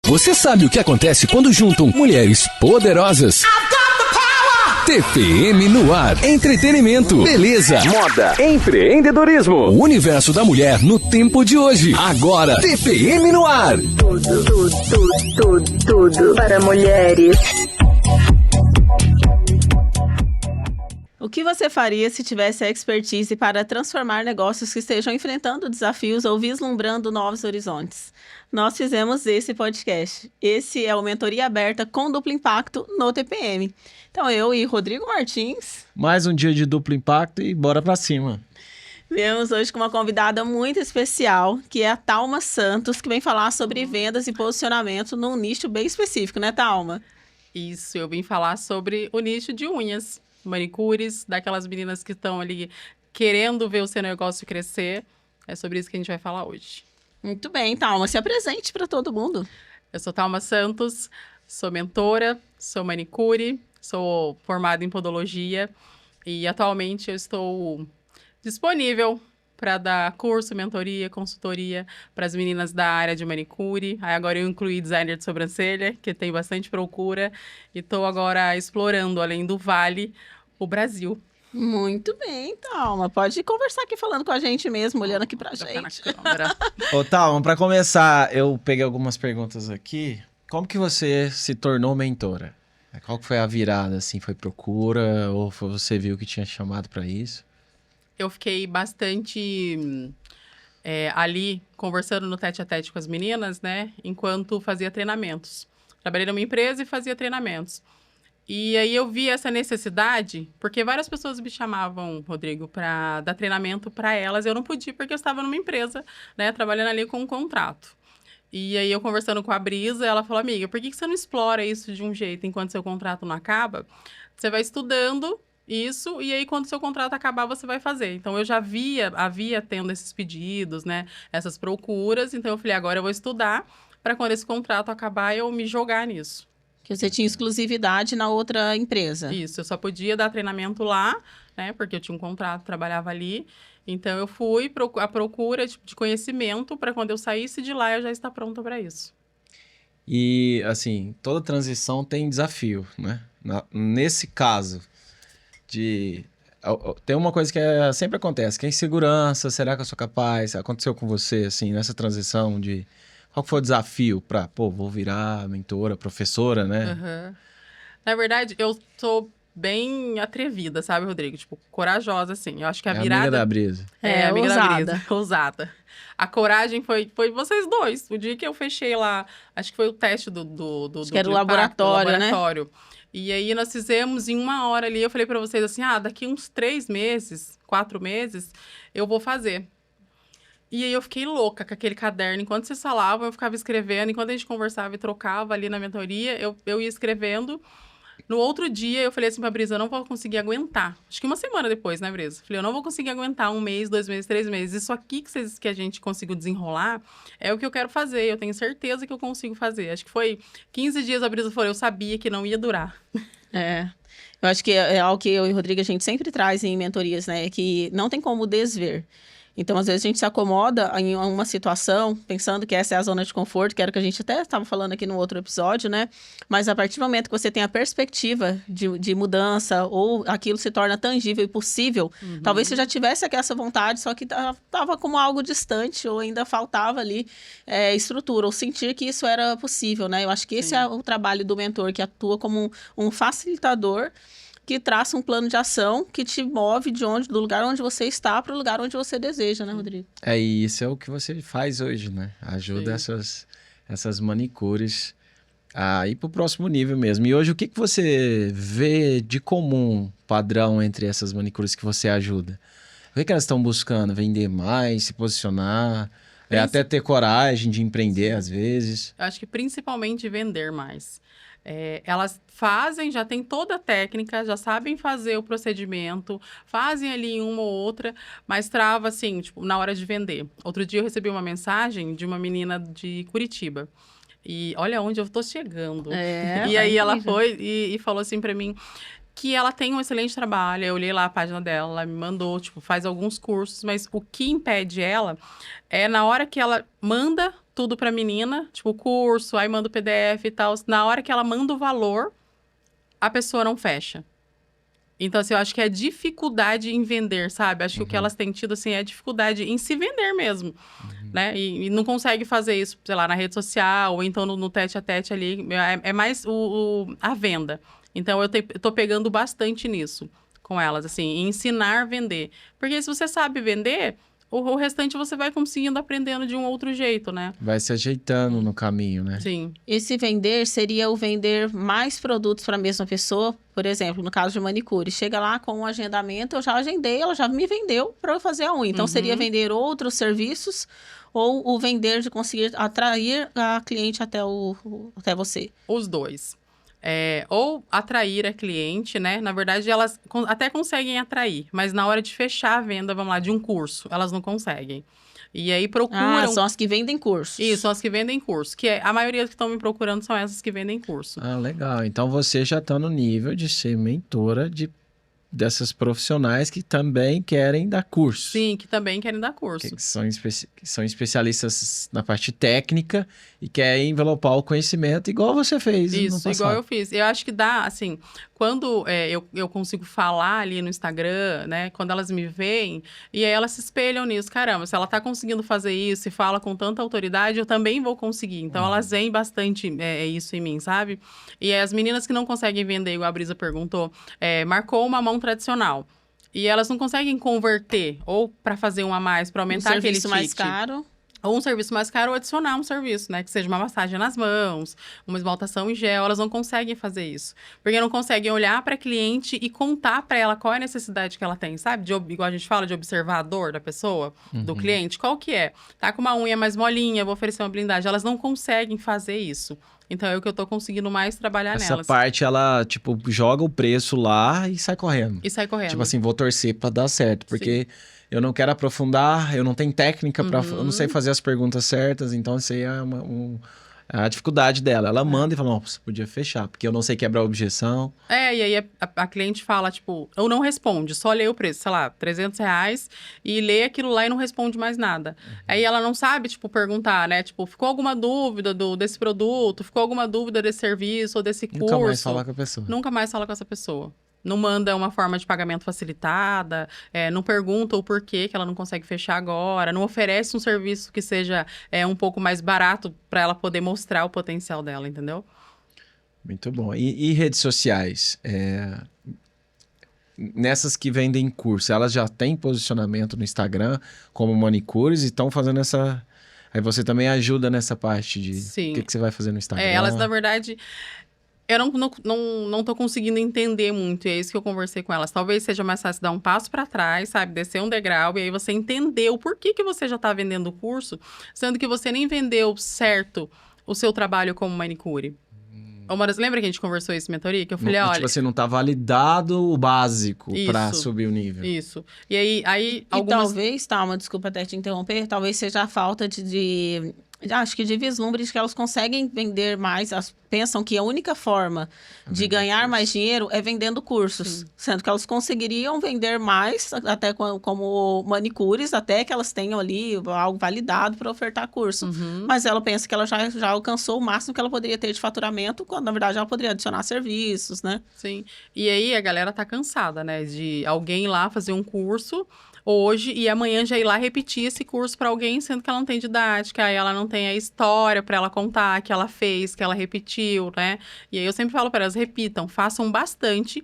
Você sabe o que acontece quando juntam mulheres poderosas? TPM no ar. Entretenimento, beleza, moda, empreendedorismo. O universo da mulher no tempo de hoje. Agora, TPM no ar. Tudo para mulheres. O que você faria se tivesse a expertise para transformar negócios que estejam enfrentando desafios ou vislumbrando novos horizontes? Nós fizemos esse podcast. Esse é o Mentoria Aberta com Duplo Impacto no TPM. Então, eu e Rodrigo Martins... Mais um dia de duplo impacto e bora pra cima. Viemos hoje com uma convidada muito especial, que é a Thalma Santos, que vem falar sobre vendas e posicionamento num nicho bem específico, né, Thalma? Isso, eu vim falar sobre o nicho de unhas, manicures, daquelas meninas que estão ali querendo ver o seu negócio crescer. É sobre isso que a gente vai falar hoje. Muito bem, Thalma, se apresente para todo mundo. Eu sou Thalma Santos, sou mentora, sou manicure, sou formada em podologia e atualmente eu estou disponível para dar curso, mentoria, consultoria para as meninas da área de manicure. Aí agora eu incluí designer de sobrancelha, que tem bastante procura, e estou agora explorando, além do Vale, o Brasil. Muito bem, Thalma. Pode conversar aqui falando com a gente mesmo, olhando aqui pra gente. Ô, Thalma, pra começar, eu peguei algumas perguntas aqui. Como que você se tornou mentora? Qual que foi a virada, assim? Foi procura ou você viu que tinha chamado pra isso? Eu fiquei bastante ali, conversando no tete-a-tete com as meninas, né? Enquanto fazia treinamentos. Trabalhei numa empresa e fazia treinamentos. E aí eu vi essa necessidade, porque várias pessoas me chamavam, Rodrigo, para dar treinamento para elas. Eu não podia porque eu estava numa empresa, né, trabalhando ali com um contrato. E aí eu conversando com a Brisa, ela falou, amiga, por que você não explora isso de um jeito enquanto seu contrato não acaba? Você vai estudando isso e aí quando seu contrato acabar você vai fazer. Então eu já havia tendo esses pedidos, né, essas procuras. Então eu falei, agora eu vou estudar para quando esse contrato acabar eu me jogar nisso. Que você tinha exclusividade na outra empresa. Isso, eu só podia dar treinamento lá, né? Porque eu tinha um contrato, trabalhava ali. Então, eu fui à procura de conhecimento para quando eu saísse de lá, eu já estar pronta para isso. E, assim, toda transição tem desafio, né? Nesse caso, tem uma coisa que sempre acontece, que é insegurança, será que eu sou capaz? Aconteceu com você, assim, nessa transição de... Qual foi o desafio para, vou virar mentora, professora, né? Uhum. Na verdade, eu sou bem atrevida, sabe, Rodrigo? Tipo, corajosa, assim. Eu acho que a virada... amiga da Brisa. Amiga ousada. da Brisa. Ousada. A coragem foi vocês dois. O dia que eu fechei lá, acho que foi o teste do que era o laboratório, né? E aí, nós fizemos em 1 hora ali. Eu falei para vocês assim, daqui uns 3 meses, 4 meses, eu vou fazer. E aí eu fiquei louca com aquele caderno. Enquanto vocês falavam, eu ficava escrevendo. Enquanto a gente conversava e trocava ali na mentoria, eu ia escrevendo. No outro dia, eu falei assim pra Brisa, eu não vou conseguir aguentar. Acho que 1 semana depois, né, Brisa? Falei, eu não vou conseguir aguentar 1 mês, 2 meses, 3 meses. Isso aqui que a gente conseguiu desenrolar é o que eu quero fazer. Eu tenho certeza que eu consigo fazer. Acho que foi 15 dias, a Brisa falou, eu sabia que não ia durar. Eu acho que é algo que eu e o Rodrigo a gente sempre traz em mentorias, né? Que não tem como desver. Então, às vezes, a gente se acomoda em uma situação, pensando que essa é a zona de conforto, que era o que a gente até estava falando aqui no outro episódio, né? Mas a partir do momento que você tem a perspectiva de mudança, ou aquilo se torna tangível e possível, talvez você já tivesse essa vontade, só que estava como algo distante, ou ainda faltava ali estrutura, ou sentir que isso era possível, né? Eu acho que esse é o trabalho do mentor, que atua como um facilitador, que traça um plano de ação que te move do lugar onde você está para o lugar onde você deseja, né, Rodrigo? E isso é o que você faz hoje, né? Ajuda essas manicures a ir para o próximo nível mesmo. E hoje, o que você vê de comum, padrão, entre essas manicures que você ajuda? O que elas estão buscando? Vender mais, se posicionar, até ter coragem de empreender, às vezes? Eu acho que principalmente vender mais. Elas fazem, já tem toda a técnica, já sabem fazer o procedimento, fazem ali uma ou outra, mas trava assim, tipo, na hora de vender. Outro dia eu recebi uma mensagem de uma menina de Curitiba. E olha onde eu tô chegando. E aí ela foi e falou assim pra mim que ela tem um excelente trabalho. Eu olhei lá a página dela, ela me mandou, tipo, faz alguns cursos, mas o que impede ela é na hora que ela manda tudo pra menina, tipo, curso, aí manda o PDF e tal. Na hora que ela manda o valor, a pessoa não fecha. Então, assim, eu acho que é dificuldade em vender, sabe? Acho que o que elas têm tido, assim, é dificuldade em se vender mesmo, né? E não consegue fazer isso, sei lá, na rede social, ou então no tete-a-tete ali. É mais a venda. Então, eu tô pegando bastante nisso com elas, assim, em ensinar a vender. Porque se você sabe vender, o restante você vai conseguindo aprendendo de um outro jeito, né? Vai se ajeitando no caminho, né? Sim. Esse vender seria o vender mais produtos para a mesma pessoa. Por exemplo, no caso de manicure, chega lá com um agendamento, eu já agendei, ela já me vendeu para eu fazer a unha. Então, seria vender outros serviços ou o vender de conseguir atrair a cliente até você? Os dois. Ou atrair a cliente, né? Na verdade, elas até conseguem atrair, mas na hora de fechar a venda, vamos lá, de um curso, elas não conseguem. E aí procuram... São as que vendem cursos. Isso, são as que vendem curso. A maioria que estão me procurando são essas que vendem curso. Ah, legal. Então você já está no nível de ser mentora dessas profissionais que também querem dar curso. Sim, que também querem dar curso. Que são especialistas na parte técnica e querem envelopar o conhecimento igual você fez no Isso, passado. igual eu fiz. Eu acho que dá, assim, quando eu consigo falar ali no Instagram, né, quando elas me veem, e aí elas se espelham nisso. Caramba, se ela tá conseguindo fazer isso e fala com tanta autoridade, eu também vou conseguir. Então, elas veem bastante isso em mim, sabe? E as meninas que não conseguem vender, igual a Brisa perguntou, marcou uma mão tradicional. E elas não conseguem converter, ou para fazer um a mais, para aumentar aquele serviço mais ticket. caro. Ou um serviço mais caro, ou adicionar um serviço, né? Que seja uma massagem nas mãos, uma esmaltação em gel. Elas não conseguem fazer isso. Porque não conseguem olhar para a cliente e contar para ela qual é a necessidade que ela tem, sabe? Igual a gente fala, de observar a dor da pessoa, do cliente. Qual que é? Tá com uma unha mais molinha, vou oferecer uma blindagem. Elas não conseguem fazer isso. Então, é o que eu tô conseguindo mais trabalhar Essa nelas. parte, ela, tipo, joga o preço lá e sai correndo. E sai correndo. Tipo assim, vou torcer pra dar certo, porque eu não quero aprofundar, eu não tenho técnica pra... Eu não sei fazer as perguntas certas, então isso aí é a dificuldade dela. Ela manda e fala, não, você podia fechar, porque eu não sei quebrar a objeção. E aí a cliente fala, tipo, ou não responde, só lê o preço, sei lá, R$300, e lê aquilo lá e não responde mais nada. Aí ela não sabe, tipo, perguntar, né? Tipo, ficou alguma dúvida desse produto? Ficou alguma dúvida desse serviço ou desse curso? Nunca mais falar com a pessoa. Nunca mais fala com essa pessoa. Não manda uma forma de pagamento facilitada, não pergunta o porquê que ela não consegue fechar agora, não oferece um serviço que seja um pouco mais barato para ela poder mostrar o potencial dela, entendeu? Muito bom. E redes sociais? Nessas que vendem curso, elas já têm posicionamento no Instagram como manicures e estão fazendo essa... Aí você também ajuda nessa parte de... Sim. O que você vai fazer no Instagram? Elas, na verdade... Eu não tô conseguindo entender muito, e é isso que eu conversei com elas. Talvez seja mais fácil dar um passo para trás, sabe? Descer um degrau, e aí você entender o porquê que você já tá vendendo o curso, sendo que você nem vendeu certo o seu trabalho como manicure. Lembra que a gente conversou isso em mentoria? Que eu falei, olha... Tipo assim, não tá validado o básico para subir o nível. Isso. E aí algumas... talvez, desculpa até te interromper, talvez seja a falta acho que de vislumbre de que elas conseguem vender mais, elas pensam que a única forma de ganhar mais dinheiro é vendendo cursos, sendo que elas conseguiriam vender mais, até como manicures, até que elas tenham ali algo validado para ofertar curso. Mas ela pensa que ela já alcançou o máximo que ela poderia ter de faturamento, quando na verdade ela poderia adicionar serviços, né? Sim. E aí a galera tá cansada, né? De alguém ir lá fazer um curso hoje e amanhã já ir lá repetir esse curso para alguém, sendo que ela não tem didática, aí ela não tem a história para ela contar que ela fez, que ela repetiu, né? E aí eu sempre falo para elas, repitam, façam bastante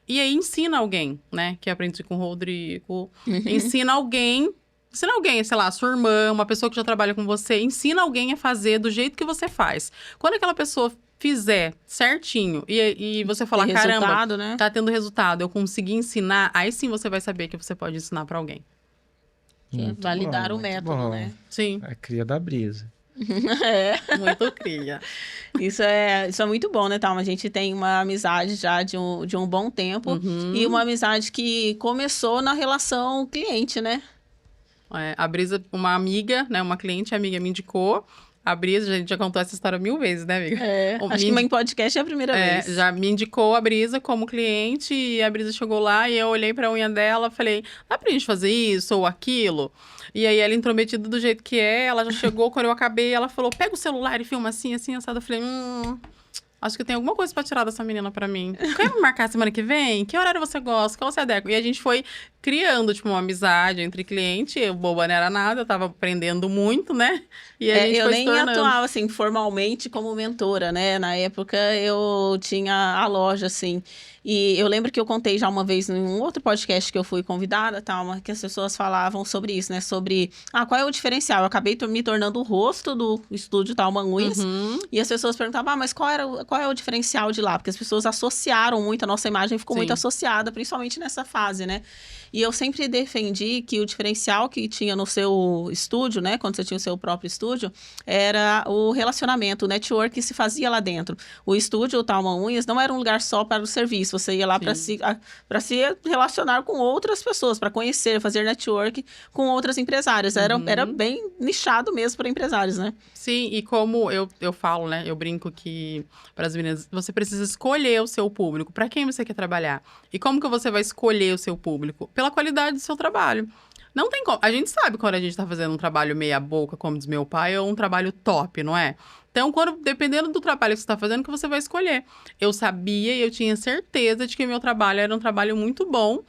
e aí ensina alguém, né? Que eu aprendi com o Rodrigo, ensina alguém, sei lá, sua irmã, uma pessoa que já trabalha com você, ensina alguém a fazer do jeito que você faz. Quando aquela pessoa fizer certinho e você falar, caramba, né? Tá tendo resultado, eu consegui ensinar, aí sim você vai saber que você pode ensinar para alguém. Validar o método, né? Sim. É cria da Brisa. Muito cria. Isso é muito bom, né, Thalma? A gente tem uma amizade já de um bom tempo e uma amizade que começou na relação cliente, né? A Brisa, uma amiga, né, uma cliente amiga me indicou. A Brisa, a gente já contou essa história 1000 vezes, né, amiga? Acho que em podcast é a primeira vez. Já me indicou a Brisa como cliente e a Brisa chegou lá e eu olhei pra unha dela e falei, dá pra gente fazer isso ou aquilo? E aí ela intrometida do jeito que é, ela já chegou, quando eu acabei, ela falou, pega o celular e filma assim, assim, assado. Eu falei, acho que tem alguma coisa pra tirar dessa menina pra mim. Quer me marcar semana que vem? Que horário você gosta? Qual você adequa? E a gente foi criando, tipo, uma amizade entre cliente. Eu, boba, não era nada, eu tava aprendendo muito, né? E a gente eu foi nem se tornando. atuava, assim, formalmente como mentora, né? Na época, eu tinha a loja, assim. E eu lembro que eu contei já uma vez em um outro podcast que eu fui convidada, tal, que as pessoas falavam sobre isso, né? Sobre, qual é o diferencial? Eu acabei me tornando o rosto do estúdio Talma Unhas. E as pessoas perguntavam, mas qual é o diferencial de lá? Porque as pessoas associaram muito, a nossa imagem ficou muito associada, principalmente nessa fase, né? E eu sempre defendi que o diferencial que tinha no seu estúdio, né? Quando você tinha o seu próprio estúdio, era o relacionamento, o network que se fazia lá dentro. O estúdio, o Talma Unhas, não era um lugar só para o serviço. Você ia lá para se relacionar com outras pessoas, para conhecer, fazer network com outras empresárias. Era bem nichado mesmo para empresários, né? Sim, e como eu falo, né? Eu brinco que para as meninas, você precisa escolher o seu público, para quem você quer trabalhar. E como que você vai escolher o seu público? Pela qualidade do seu trabalho. Não tem como. A gente sabe quando a gente tá fazendo um trabalho meia boca, como diz meu pai, ou um trabalho top, não é? Então, dependendo do trabalho que você está fazendo, que você vai escolher. Eu sabia e eu tinha certeza de que meu trabalho era um trabalho muito bom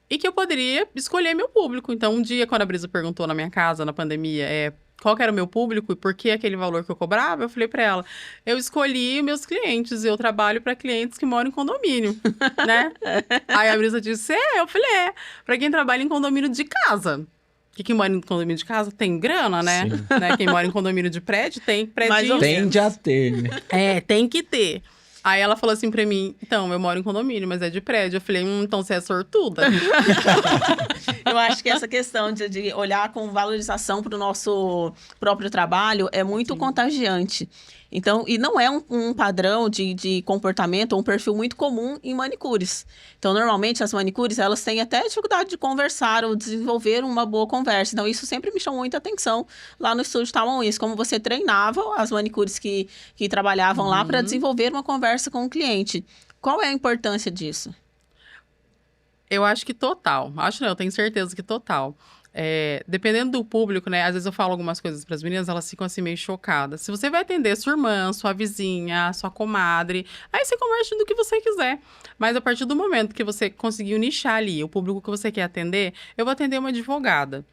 e que eu poderia escolher meu público. Então, um dia, quando a Brisa perguntou na minha casa, na pandemia, qual que era o meu público e por que aquele valor que eu cobrava, eu falei para ela, eu escolhi meus clientes, eu trabalho para clientes que moram em condomínio, né? Aí a Brisa disse, eu falei, para quem trabalha em condomínio de casa. Que quem mora em condomínio de casa tem grana, né? Quem mora em condomínio de prédio tem prédio. Tende a ter, né? Tem que ter. Aí ela falou assim pra mim, então, eu moro em condomínio, mas é de prédio. Eu falei, então você é sortuda. Eu acho que essa questão de olhar com valorização para o nosso próprio trabalho é muito contagiante. Então, e não é um padrão de comportamento ou um perfil muito comum em manicures. Então, normalmente, as manicures, elas têm até dificuldade de conversar ou desenvolver uma boa conversa. Então, isso sempre me chamou muita atenção lá no estúdio Talma Unhas, como você treinava as manicures que trabalhavam lá para desenvolver uma conversa com o cliente. Qual é a importância disso? Eu acho que total. Acho não, eu tenho certeza que total. Dependendo do público, né? Às vezes eu falo algumas coisas para as meninas, elas ficam assim meio chocadas. Se você vai atender sua irmã, sua vizinha, sua comadre, aí você conversa do que você quiser. Mas a partir do momento que você conseguiu nichar ali o público que você quer atender, eu vou atender uma advogada.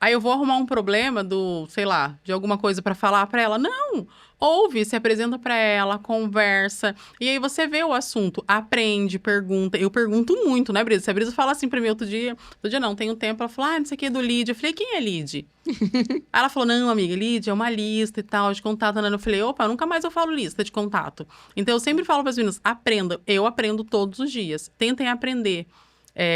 Aí eu vou arrumar um problema de alguma coisa para falar para ela. Não! Ouve, se apresenta para ela, conversa. E aí você vê o assunto, aprende, pergunta. Eu pergunto muito, né, Brisa? Se a Brisa fala assim pra mim outro dia não, tem um tempo, ela falou, não sei o que é do lead. Eu falei, quem é lead? Aí ela falou, não, amiga, lead é uma lista e tal, de contato. Eu falei, opa, nunca mais eu falo lista de contato. Então eu sempre falo para as meninas, aprenda. Eu aprendo todos os dias. Tentem aprender.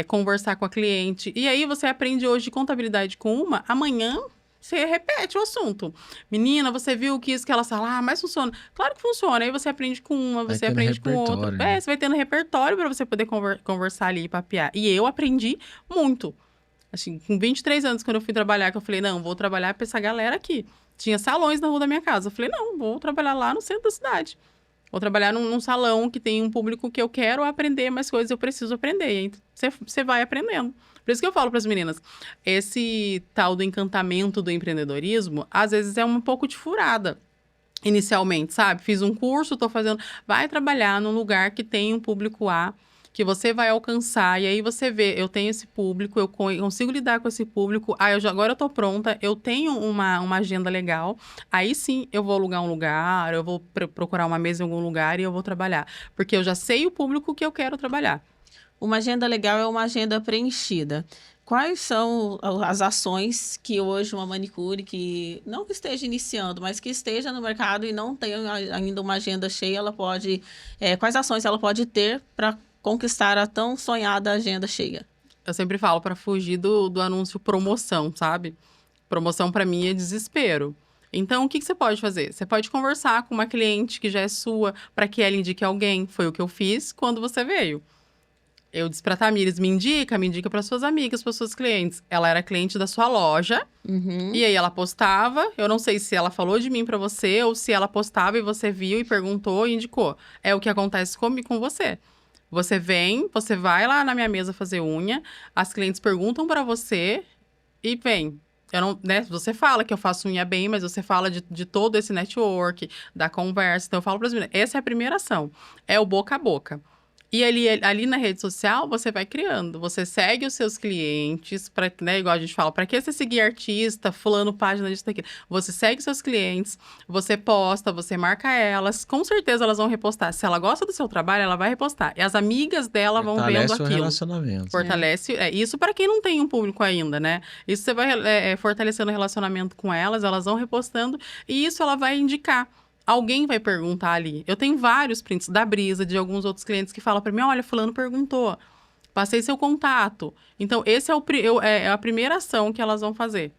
Conversar com a cliente. E aí você aprende hoje contabilidade com uma, amanhã você repete o assunto. Menina, você viu que isso que ela fala, mas funciona. Claro que funciona. Aí você aprende com uma, você aprende com outra. Né? Você vai tendo repertório para você poder conversar ali e papear. E eu aprendi muito. Assim, com 23 anos, quando eu fui trabalhar, que eu falei, não, vou trabalhar para essa galera aqui. Tinha salões na rua da minha casa. Eu falei, não, vou trabalhar lá no centro da cidade. Vou trabalhar num salão que tem um público que eu quero aprender mais coisas, eu preciso aprender. E aí você vai aprendendo. Por isso que eu falo para as meninas, esse tal do encantamento do empreendedorismo, às vezes é um pouco de furada. Inicialmente, sabe? Fiz um curso, tô fazendo... Vai trabalhar num lugar que tem um público A, que você vai alcançar, e aí você vê, eu tenho esse público, eu consigo lidar com esse público, agora eu tô pronta, eu tenho uma agenda legal, aí sim eu vou alugar um lugar, eu vou procurar uma mesa em algum lugar e eu vou trabalhar, porque eu já sei o público que eu quero trabalhar. Uma agenda legal é uma agenda preenchida. Quais são as ações que hoje uma manicure que não que esteja iniciando, mas que esteja no mercado e não tenha ainda uma agenda cheia, ela pode... quais ações ela pode ter para conquistar a tão sonhada agenda cheia? Eu sempre falo para fugir do anúncio promoção, sabe? Promoção para mim é desespero. Então, o que você pode fazer? Você pode conversar com uma cliente que já é sua, para que ela indique alguém. Foi o que eu fiz quando você veio. Eu disse pra Tamires, me indica para suas amigas, para suas clientes. Ela era cliente da sua loja, e aí ela postava. Eu não sei se ela falou de mim para você, ou se ela postava e você viu e perguntou e indicou. É o que acontece comigo com você. Você vai lá na minha mesa fazer unha, as clientes perguntam para você e vem. Eu não, né, você fala que eu faço unha bem, mas você fala de todo esse network, da conversa. Então, eu falo para as meninas, essa é a primeira ação, é o boca a boca. E ali na rede social, você vai criando. Você segue os seus clientes, né, igual a gente fala, para que você seguir artista, fulano, página disso daqui? Você segue os seus clientes, você posta, você marca elas. Com certeza elas vão repostar. Se ela gosta do seu trabalho, ela vai repostar. E as amigas dela vão vendo Fortalece o aquilo. relacionamento. Fortalece. Isso para quem não tem um público ainda, né? Isso você vai fortalecendo o relacionamento com elas vão repostando. E isso ela vai indicar. Alguém vai perguntar ali. Eu tenho vários prints da Brisa, de alguns outros clientes que falam para mim, olha, fulano perguntou, passei seu contato. Então, esse é a primeira ação que elas vão fazer.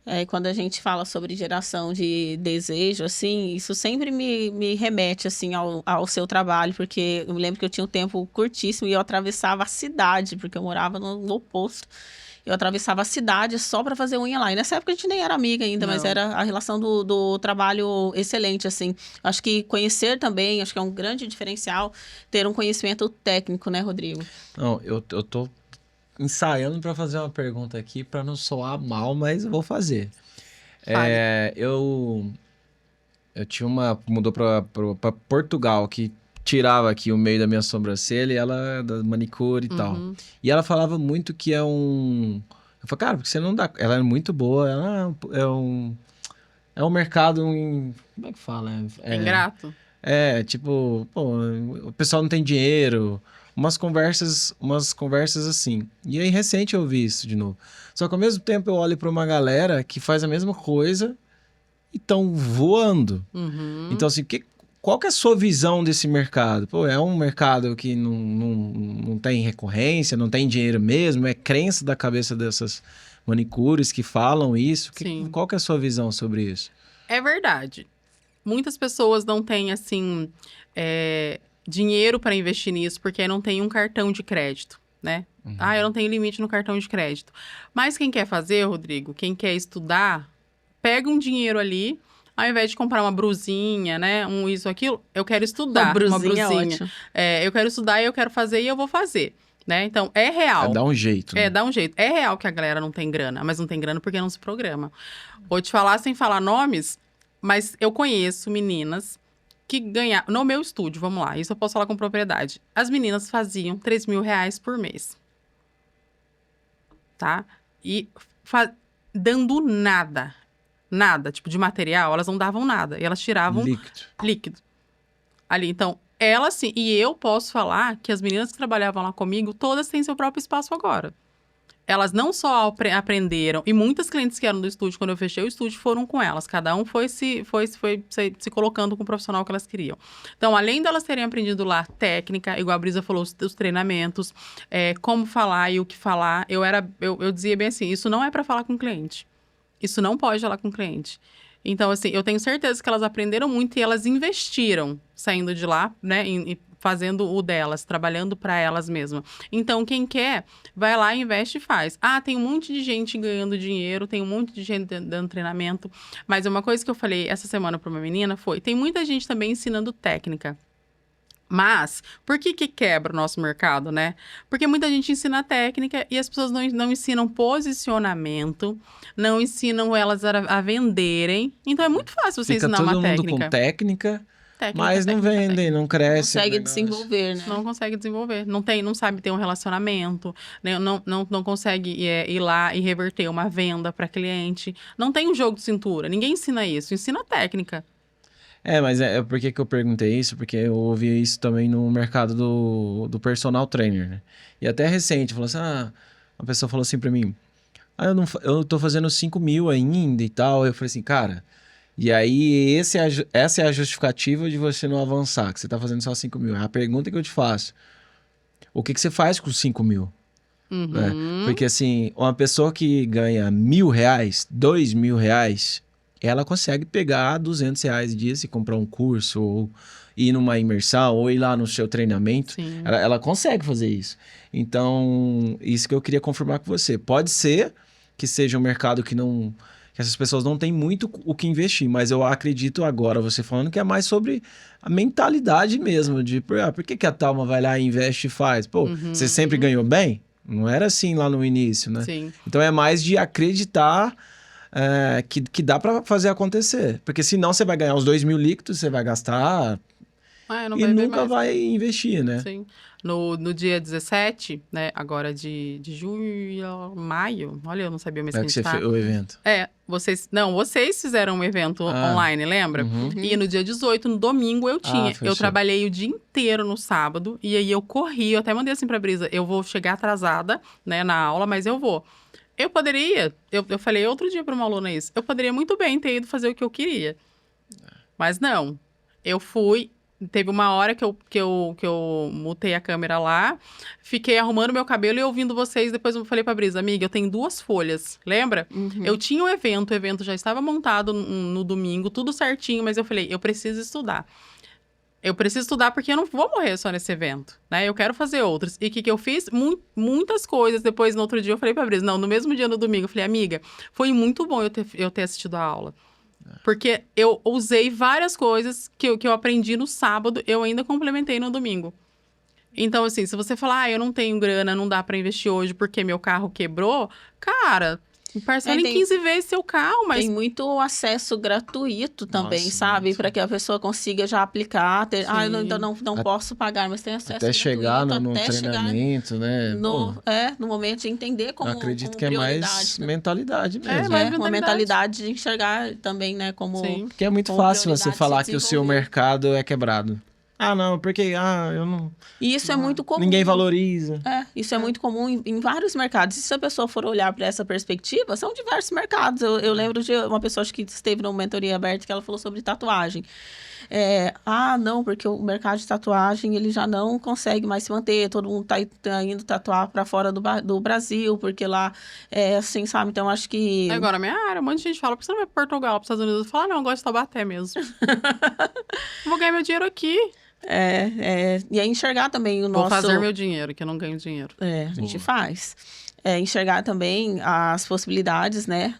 E quando a gente fala sobre geração de desejo, assim, isso sempre me remete, assim, ao seu trabalho, porque eu me lembro que eu tinha um tempo curtíssimo e eu atravessava a cidade, porque eu morava no oposto. Eu atravessava a cidade só para fazer unha lá. E nessa época a gente nem era amiga ainda, mas era a relação do trabalho excelente, assim. Acho que conhecer também, acho que é um grande diferencial ter um conhecimento técnico, né, Rodrigo? Não, eu tô ensaiando para fazer uma pergunta aqui para não soar mal, mas eu vou fazer. Eu tinha mudou para Portugal, que tirava aqui o meio da minha sobrancelha e ela da manicure e tal. E ela falava muito que é um... Eu falei, cara, porque você não dá... Ela é muito boa, ela é um mercado... Como é que fala? Ingrato. Tipo, pô, o pessoal não tem dinheiro... Umas conversas assim. E aí, recente eu ouvi isso de novo. Só que ao mesmo tempo eu olho para uma galera que faz a mesma coisa e estão voando. Então, assim, qual que é a sua visão desse mercado? Pô, é um mercado que não tem recorrência, não tem dinheiro mesmo? É crença da cabeça dessas manicures que falam isso? Qual que é a sua visão sobre isso? É verdade. Muitas pessoas não têm, assim... dinheiro para investir nisso, porque não tem um cartão de crédito, né? Eu não tenho limite no cartão de crédito. Mas quem quer fazer, Rodrigo, quem quer estudar, pega um dinheiro ali, ao invés de comprar uma brusinha, né? Isso, aquilo, eu quero estudar. Uma brusinha. Ótimo. Eu quero estudar e eu quero fazer e eu vou fazer. Né? Então, é real. Dá um jeito. Né? Dá um jeito. É real que a galera não tem grana, mas não tem grana porque não se programa. Vou te falar sem falar nomes, mas eu conheço meninas que ganharam... No meu estúdio, vamos lá, isso eu posso falar com propriedade. As meninas faziam R$3.000 por mês. Tá? E dando nada. Nada, tipo, de material, elas não davam nada. E elas tiravam... Líquido. Ali, então, elas sim. E eu posso falar que as meninas que trabalhavam lá comigo, todas têm seu próprio espaço agora. Elas não só aprenderam, e muitas clientes que eram do estúdio, quando eu fechei o estúdio, foram com elas. Cada um foi se colocando com o profissional que elas queriam. Então, além delas terem aprendido lá técnica, igual a Brisa falou, os treinamentos, como falar e o que falar, eu dizia bem assim, isso não é para falar com o cliente. Isso não pode falar com o cliente. Então, assim, eu tenho certeza que elas aprenderam muito e elas investiram saindo de lá, né, fazendo o delas, trabalhando para elas mesmas. Então, quem quer, vai lá, investe e faz. Tem um monte de gente ganhando dinheiro, tem um monte de gente dando treinamento. Mas uma coisa que eu falei essa semana para uma menina foi, tem muita gente também ensinando técnica. Mas, por que quebra o nosso mercado, né? Porque muita gente ensina técnica e as pessoas não ensinam posicionamento, não ensinam elas a venderem. Então, é muito fácil você ensinar uma técnica. Fica todo mundo com técnica, mas não vendem, não cresce. Não consegue desenvolver, né? Não consegue desenvolver. Não sabe ter um relacionamento, né? Não consegue ir lá e reverter uma venda para cliente. Não tem um jogo de cintura. Ninguém ensina isso. Ensina técnica. Mas por que eu perguntei isso? Porque eu ouvi isso também no mercado do personal trainer, né? E até recente, falou assim, uma pessoa falou assim pra mim, eu tô fazendo 5.000 ainda e tal. Eu falei assim, cara, e aí essa é a justificativa de você não avançar, que você tá fazendo só 5.000. A pergunta que eu te faço, o que você faz com 5.000? Né? Porque assim, uma pessoa que ganha R$1.000, R$2.000, ela consegue pegar R$200 disso e comprar um curso, ou ir numa imersão, ou ir lá no seu treinamento. Ela consegue fazer isso. Então, isso que eu queria confirmar com você. Pode ser que seja um mercado que essas pessoas não têm muito o que investir, mas eu acredito agora, você falando, que é mais sobre a mentalidade mesmo, de por que a Thalma vai lá e investe e faz? Pô, você sempre ganhou bem? Não era assim lá no início, né? Sim. Então, é mais de acreditar que dá pra fazer acontecer. Porque senão você vai ganhar os 2 mil líquidos, você vai gastar Não e vai ver nunca mais. vai investir, né? Sim. No dia 17, né, agora de junho, maio, olha, eu não sabia o mês É que a que gente você tá. fez o evento. Vocês fizeram um evento online, lembra? Uhum. E no dia 18, no domingo, eu tinha. fechou. Eu trabalhei o dia inteiro no sábado, e aí eu corri, eu até mandei assim pra Brisa, eu vou chegar atrasada, né, na aula, mas eu vou. Eu poderia, eu falei outro dia pra uma aluna isso, eu poderia muito bem ter ido fazer o que eu queria. Mas não, eu fui. Teve uma hora que eu mutei a câmera lá, fiquei arrumando meu cabelo e ouvindo vocês. Depois eu falei pra Brisa, amiga, eu tenho 2 folhas, lembra? Eu tinha o evento já estava montado no domingo, tudo certinho, mas eu falei, eu preciso estudar. Eu preciso estudar porque eu não vou morrer só nesse evento, né? Eu quero fazer outros. E o que eu fiz? Muitas coisas. Depois, no outro dia, eu falei pra Brisa, não, no mesmo dia, no domingo, eu falei, amiga, foi muito bom eu ter assistido a aula. Porque eu usei várias coisas que eu aprendi no sábado, eu ainda complementei no domingo. Então, assim, se você falar, eu não tenho grana, não dá pra investir hoje porque meu carro quebrou, cara, parcela em 15 vezes seu carro, mas... Tem muito acesso gratuito também, Nossa, sabe? muito. Para que a pessoa consiga já aplicar. Então não posso pagar, mas tem acesso Até gratuito. chegar no até treinamento, né? No momento de entender como Eu acredito como que é mais prioridade, né? mentalidade mesmo. mais Uma mentalidade. mentalidade de enxergar também, né? Como Sim. Porque é muito como fácil você prioridade falar se que o seu desenvolver. mercado é quebrado. Ah, não, porque eu não. E isso é muito comum. Ninguém valoriza. Isso é muito comum em vários mercados. E se a pessoa for olhar para essa perspectiva, são diversos mercados. Eu lembro de uma pessoa acho que esteve numa mentoria aberta que ela falou sobre tatuagem. Não, porque o mercado de tatuagem ele já não consegue mais se manter. Todo mundo tá indo tatuar para fora do Brasil, porque lá é assim, sabe? Então acho que. Agora, minha área, um monte de gente fala, por que você não vai para Portugal, para os Estados Unidos? Eu falo, não, eu gosto de Taubaté mesmo. Vou ganhar meu dinheiro aqui. E aí enxergar também o Vou nosso. fazer meu dinheiro, que eu não ganho dinheiro. A gente faz. Enxergar também as possibilidades, né?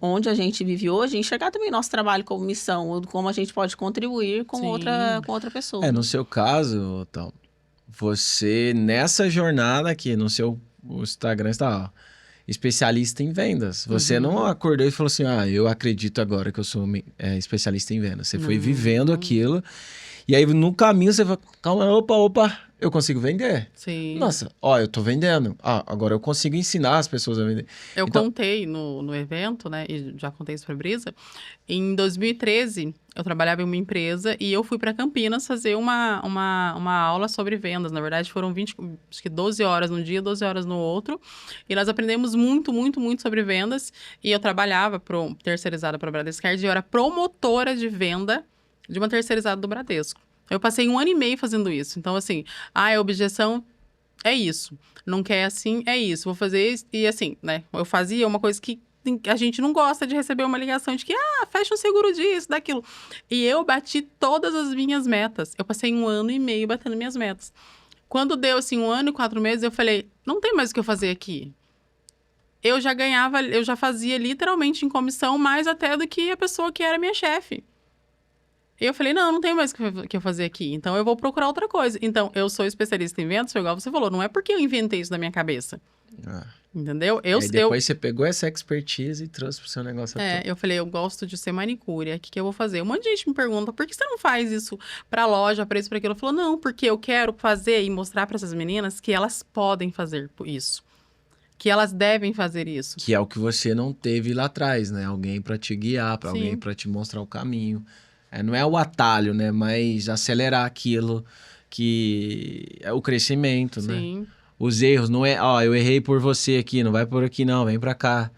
Onde a gente vive hoje, enxergar também nosso trabalho como missão, como a gente pode contribuir com Sim. outra pessoa. No seu caso, Tal, você nessa jornada aqui, no seu Instagram está ó, especialista em vendas. Você não acordou e falou assim, eu acredito agora que eu sou especialista em vendas. Você foi vivendo aquilo e aí no caminho você fala, calma, opa, eu consigo vender. Sim. Nossa, eu tô vendendo. Agora eu consigo ensinar as pessoas a vender. Eu Então- contei no evento, né? E já contei isso pra Brisa. Em 2013, eu trabalhava em uma empresa e eu fui para Campinas fazer uma aula sobre vendas. Na verdade, foram 12 horas num dia, 12 horas no outro. E nós aprendemos muito, muito, muito sobre vendas. E eu trabalhava terceirizada para a Bradesco Card e eu era promotora de venda de uma terceirizada do Bradesco. Eu passei 1 ano e meio fazendo isso. Então, assim, a objeção é isso. Não quer assim, é isso. Vou fazer isso. E assim, né? Eu fazia uma coisa que a gente não gosta de receber uma ligação de que, fecha um seguro disso, daquilo. E eu bati todas as minhas metas. Eu passei 1 ano e meio batendo minhas metas. Quando deu, assim, 1 ano e 4 meses, eu falei, não tem mais o que eu fazer aqui. Eu já fazia literalmente em comissão mais até do que a pessoa que era minha chefe. E eu falei, não tem mais o que eu fazer aqui. Então, eu vou procurar outra coisa. Então, eu sou especialista em vendas, igual você falou. Não é porque eu inventei isso na minha cabeça. Entendeu? Aí depois você pegou essa expertise e trouxe pro seu negócio atual. Eu falei, eu gosto de ser manicure. O que eu vou fazer? Um monte de gente me pergunta, por que você não faz isso pra loja, pra isso, pra aquilo? Eu falo, não, porque eu quero fazer e mostrar pra essas meninas que elas podem fazer isso. Que elas devem fazer isso. Que é o que você não teve lá atrás, né? Alguém pra te guiar, Sim. alguém pra te mostrar o caminho. Não é o atalho, né? Mas acelerar aquilo que é o crescimento, né? Sim. Os erros, não é, eu errei por você aqui, não vai por aqui não, vem pra cá.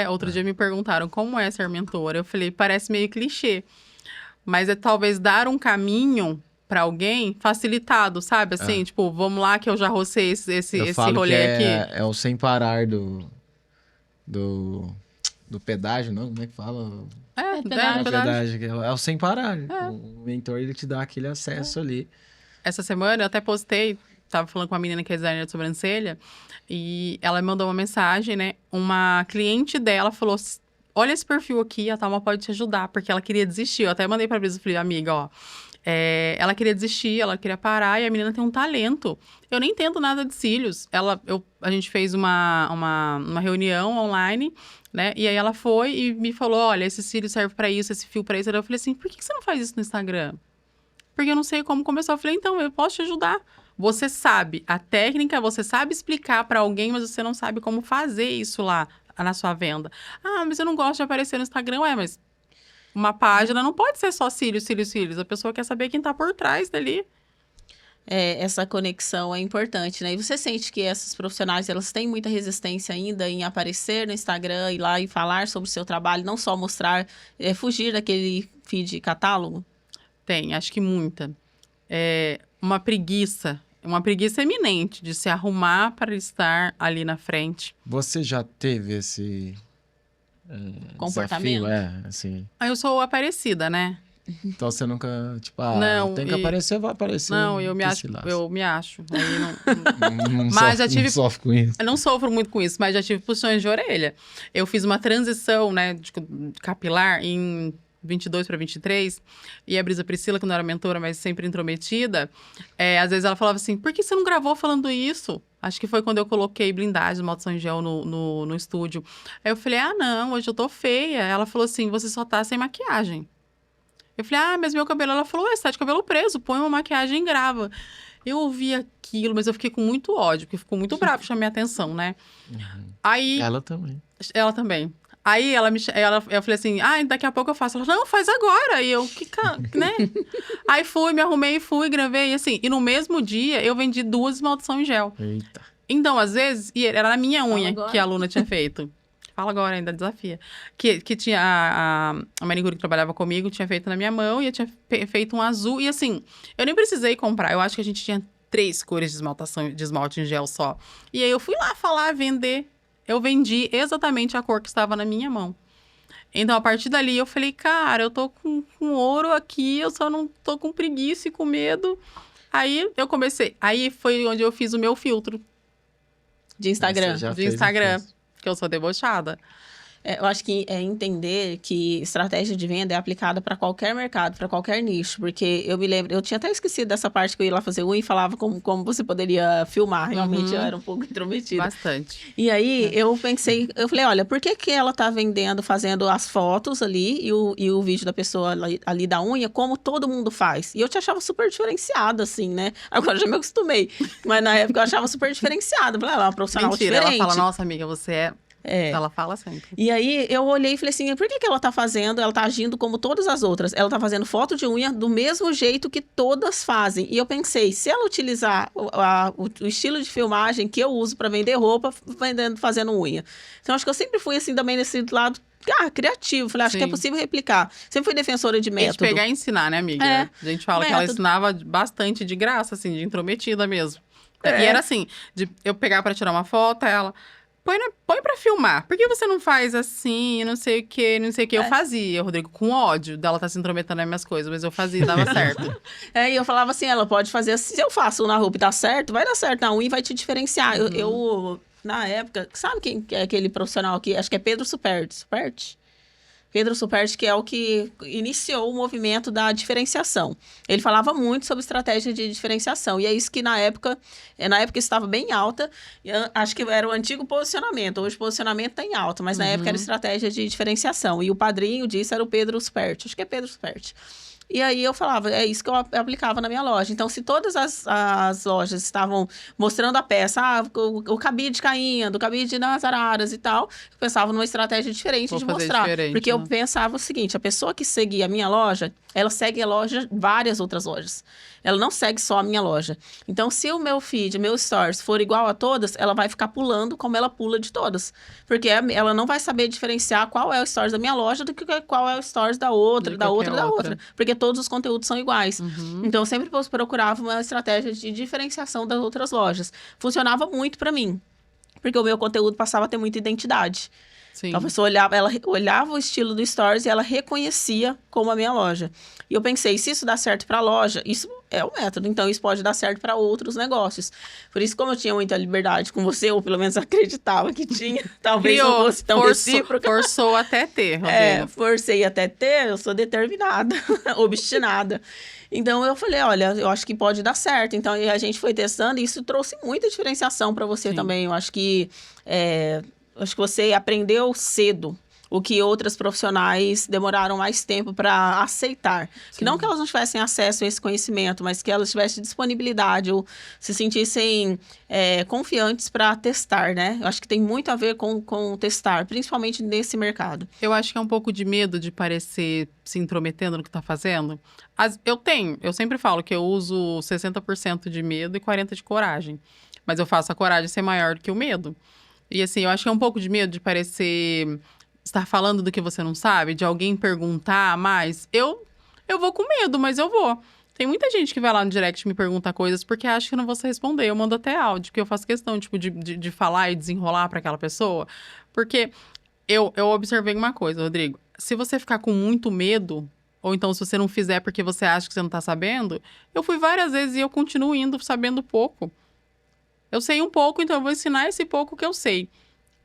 Outro dia me perguntaram como é ser mentora. Eu falei, parece meio clichê. Mas é talvez dar um caminho pra alguém facilitado, sabe? Assim, tipo, vamos lá que eu já rocei esse rolê aqui. É o sem parar do pedágio, não? Como é que fala? pedágio. Pedágio. É o sem parar. O mentor, ele te dá aquele acesso ali. Essa semana eu até postei, tava falando com uma menina que é designer de sobrancelha, e ela me mandou uma mensagem, né? Uma cliente dela falou, olha esse perfil aqui, a Thalma pode te ajudar, porque ela queria desistir. Eu até mandei pra Brisa e falei, amiga, Ela queria desistir, ela queria parar, e a menina tem um talento. Eu nem entendo nada de cílios. A gente fez uma reunião online, né? E aí ela foi e me falou, olha, esse cílio serve pra isso, esse fio pra isso. Aí eu falei assim, por que você não faz isso no Instagram? Porque eu não sei como começar. Eu falei, então, eu posso te ajudar. Você sabe a técnica, você sabe explicar pra alguém, mas você não sabe como fazer isso lá na sua venda. Ah, mas eu não gosto de aparecer no Instagram. Mas uma página não pode ser só cílios, cílios, cílios. A pessoa quer saber quem tá por trás dali. Essa conexão é importante, né? E você sente que essas profissionais, elas têm muita resistência ainda em aparecer no Instagram, ir lá e falar sobre o seu trabalho, não só mostrar, fugir daquele feed catálogo? Tem, acho que muita. Uma preguiça eminente de se arrumar para estar ali na frente. Você já teve esse Comportamento? desafio? Assim. Eu sou aparecida, né? Então você nunca, tipo, Não, tem que aparecer, vai aparecer. Não, eu me acho. Aí Não Mas já tive- não sofre com isso. eu não sofro muito com isso, mas já tive puxões de orelha. Eu fiz uma transição, né, de capilar em 22 para 23, e a Brisa Priscila, que não era mentora, mas sempre intrometida, às vezes ela falava assim, por que você não gravou falando isso? Acho que foi quando eu coloquei blindagem, maldição em gel no estúdio. Aí eu falei, não, hoje eu tô feia. Ela falou assim, você só tá sem maquiagem. Eu falei, mas meu cabelo... Ela falou, você tá de cabelo preso, põe uma maquiagem e grava. Eu ouvi aquilo, mas eu fiquei com muito ódio, porque ficou muito bravo, chamei a atenção, né? Aí... Ela também. Ela também. Aí eu falei assim, daqui a pouco eu faço. Ela, não, faz agora. E eu, né? Aí me arrumei, gravei, e assim. E no mesmo dia, eu vendi 2 maldição em gel. Eita. Então, às vezes, e era na minha unha agora. que a aluna tinha feito. Fala agora, ainda desafia. Que tinha a manicure que trabalhava comigo, tinha feito na minha mão, e eu tinha feito um azul. E assim, eu nem precisei comprar. Eu acho que a gente tinha 3 cores de esmalte em gel só. E aí eu fui lá falar, vender. Eu vendi exatamente a cor que estava na minha mão. Então, a partir dali, eu falei, cara, eu tô com ouro aqui, eu só não tô com preguiça e com medo. Aí, eu comecei. Aí, foi onde eu fiz o meu filtro De Instagram. Você já de fez Instagram, isso. que eu sou debochada. Eu acho que é entender que estratégia de venda é aplicada para qualquer mercado, para qualquer nicho. Porque eu me lembro, eu tinha até esquecido dessa parte que eu ia lá fazer unha e falava como você poderia filmar. Realmente eu era um pouco intrometida. Bastante. E aí eu falei, olha, por que ela tá vendendo, fazendo as fotos ali e o vídeo da pessoa ali da unha, como todo mundo faz? E eu te achava super diferenciada, assim, né? Agora já me acostumei. Mas na época eu achava super diferenciada. Falei, ela é uma profissional Mentira, diferente. ela fala, nossa, amiga, você é... Ela fala sempre. E aí, eu olhei e falei assim, por que ela tá fazendo? Ela tá agindo como todas as outras. Ela tá fazendo foto de unha do mesmo jeito que todas fazem. E eu pensei, se ela utilizar o estilo de filmagem que eu uso para vender roupa, fazendo unha. Então, acho que eu sempre fui assim, também nesse lado criativo. Falei, acho que é possível replicar. Sempre fui defensora de método. A gente pegar e ensinar, né, amiga? A gente fala que ela ensinava bastante de graça, assim, de intrometida mesmo. E era assim, eu pegar para tirar uma foto, ela... Põe pra filmar. Por que você não faz assim, não sei o que, não sei o que? Eu fazia, Rodrigo, com ódio dela tá se intrometendo nas minhas coisas, mas eu fazia e dava certo. E eu falava assim, ela pode fazer assim, se eu faço na roupa e dá certo, vai dar certo na unha e vai te diferenciar. Eu na época, sabe quem é aquele profissional aqui? Acho que é Pedro Superti. Pedro Superti, que é o que iniciou o movimento da diferenciação. Ele falava muito sobre estratégia de diferenciação. E é isso que na época estava bem alta. Acho que era o antigo posicionamento. Hoje o posicionamento está em alta, mas na época era estratégia de diferenciação. E o padrinho disso era o Pedro Superti. Acho que é Pedro Superti. E aí eu falava, é isso que eu aplicava na minha loja. Então, se todas as lojas estavam mostrando a peça, o cabide caindo, o cabide nas araras e tal, eu pensava numa estratégia diferente de mostrar. Porque eu pensava o seguinte, a pessoa que seguia a minha loja, ela segue a loja, várias outras lojas. Ela não segue só a minha loja. Então, se o meu feed, meu stories for igual a todas, ela vai ficar pulando como ela pula de todas. Porque ela não vai saber diferenciar qual é o stories da minha loja do que qual é o stories da outra, da outra. Porque todos os conteúdos são iguais. Então, eu sempre procurava uma estratégia de diferenciação das outras lojas. Funcionava muito para mim. Porque o meu conteúdo passava a ter muita identidade. Sim. Então, a pessoa olhava, ela olhava o estilo do Stories e ela reconhecia como a minha loja. E eu pensei, se isso dá certo para a loja, isso é o método. Então, isso pode dar certo para outros negócios. Por isso, como eu tinha muita liberdade com você, ou pelo menos acreditava que tinha, talvez não fosse tão recíproca. Forçou até ter, Rodrigo. Forcei até ter, eu sou determinada, obstinada. Então, eu falei, olha, eu acho que pode dar certo. Então, a gente foi testando e isso trouxe muita diferenciação para você também. Eu acho que você aprendeu cedo o que outras profissionais demoraram mais tempo para aceitar. Sim. Que não que elas não tivessem acesso a esse conhecimento, mas que elas tivessem disponibilidade ou se sentissem confiantes para testar, né? Eu acho que tem muito a ver com testar, principalmente nesse mercado. Eu acho que é um pouco de medo de parecer se intrometendo no que está fazendo. Eu sempre falo que eu uso 60% de medo e 40% de coragem. Mas eu faço a coragem ser maior do que o medo. E assim, eu acho que é um pouco de medo de parecer estar falando do que você não sabe, de alguém perguntar mais. Eu vou com medo, mas eu vou. Tem muita gente que vai lá no direct me perguntar coisas porque acha que eu não vou responder. Eu mando até áudio, porque eu faço questão, tipo, de falar e desenrolar para aquela pessoa. Porque eu observei uma coisa, Rodrigo. Se você ficar com muito medo, ou então se você não fizer porque você acha que você não tá sabendo, eu fui várias vezes e eu continuo indo sabendo pouco. Eu sei um pouco, então eu vou ensinar esse pouco que eu sei.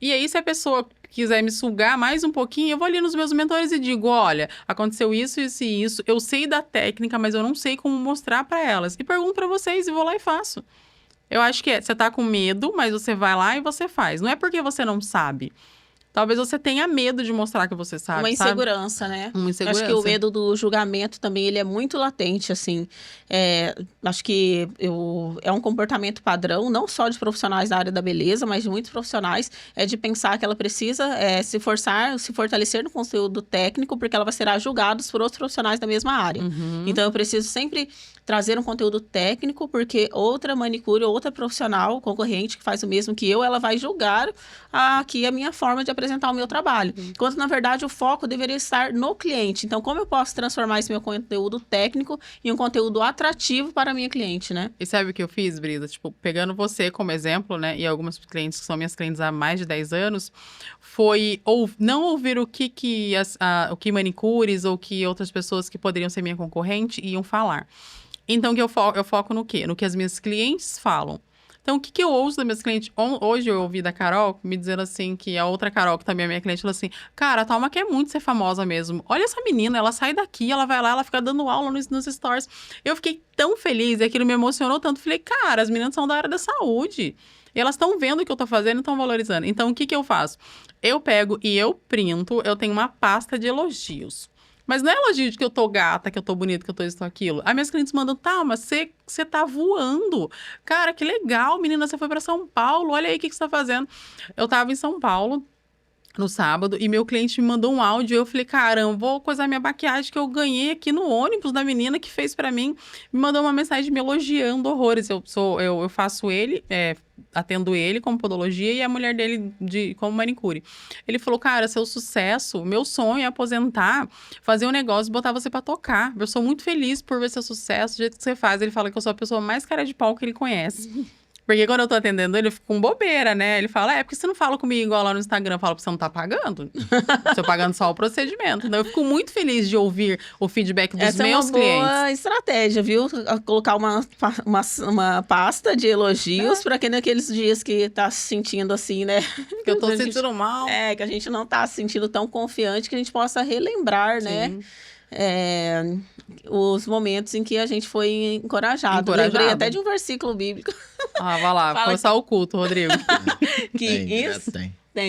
E aí, se a pessoa quiser me sugar mais um pouquinho, eu vou ali nos meus mentores e digo, olha, aconteceu isso, isso e isso. Eu sei da técnica, mas eu não sei como mostrar para elas. E pergunto para vocês e vou lá e faço. Eu acho que você tá com medo, mas você vai lá e você faz. Não é porque você não sabe. Talvez você tenha medo de mostrar que você sabe, Uma insegurança, né? Uma insegurança. Acho que o medo do julgamento também, ele é muito latente, assim. Acho que é um comportamento padrão, não só de profissionais da área da beleza, mas de muitos profissionais, de pensar que ela precisa se fortalecer no conteúdo técnico, porque ela vai ser julgada por outros profissionais da mesma área. Uhum. Então, eu preciso sempre trazer um conteúdo técnico, porque outra manicure, outra profissional concorrente que faz o mesmo que eu, ela vai julgar aqui a minha forma de apresentar o meu trabalho. Enquanto, na verdade, o foco deveria estar no cliente. Então, como eu posso transformar esse meu conteúdo técnico em um conteúdo atrativo para a minha cliente, né? E sabe o que eu fiz, Brisa? Tipo, pegando você como exemplo, né? E algumas clientes que são minhas clientes há mais de 10 anos, foi não ouvir o que manicures ou que outras pessoas que poderiam ser minha concorrente iam falar. Então, eu foco no quê? No que as minhas clientes falam. Então, o que eu ouço das minhas clientes? Hoje eu ouvi da Carol me dizendo assim, que a outra Carol, que também é minha cliente, falou assim, cara, a Thalma quer muito ser famosa mesmo. Olha essa menina, ela sai daqui, ela vai lá, ela fica dando aula nos stories. Eu fiquei tão feliz e aquilo me emocionou tanto. Falei, cara, as meninas são da área da saúde. E elas estão vendo o que eu tô fazendo e estão valorizando. Então, o que eu faço? Eu pego e eu printo, eu tenho uma pasta de elogios. Mas não é elogio de que eu tô gata, que eu tô bonita, que eu tô isso, aquilo. As minhas clientes mandam, tá, mas você tá voando. Cara, que legal, menina, você foi pra São Paulo, olha aí o que você tá fazendo. Eu tava em São Paulo no sábado e meu cliente me mandou um áudio e eu falei, caramba, vou coisar minha maquiagem que eu ganhei aqui no ônibus da menina que fez pra mim. Me mandou uma mensagem me elogiando horrores. Eu faço ele, atendo ele como podologia e a mulher dele como manicure. Ele falou, cara, seu sucesso, meu sonho é aposentar, fazer um negócio e botar você pra tocar. Eu sou muito feliz por ver seu sucesso, do jeito que você faz. Ele fala que eu sou a pessoa mais cara de pau que ele conhece. Porque quando eu tô atendendo ele, eu fico com bobeira, né? Ele fala, porque você não fala comigo igual lá no Instagram? Eu falo, porque você não tá pagando. Estou pagando só o procedimento. Então, eu fico muito feliz de ouvir o feedback dos meus clientes. Essa é uma boa estratégia, viu? Colocar uma pasta de elogios para naqueles dias que tá se sentindo assim, né? Que eu tô sentindo mal. Que a gente não tá se sentindo tão confiante que a gente possa relembrar, né? Os momentos em que a gente foi encorajado. Lembrei até de um versículo bíblico. Vai lá, começar o culto, Rodrigo.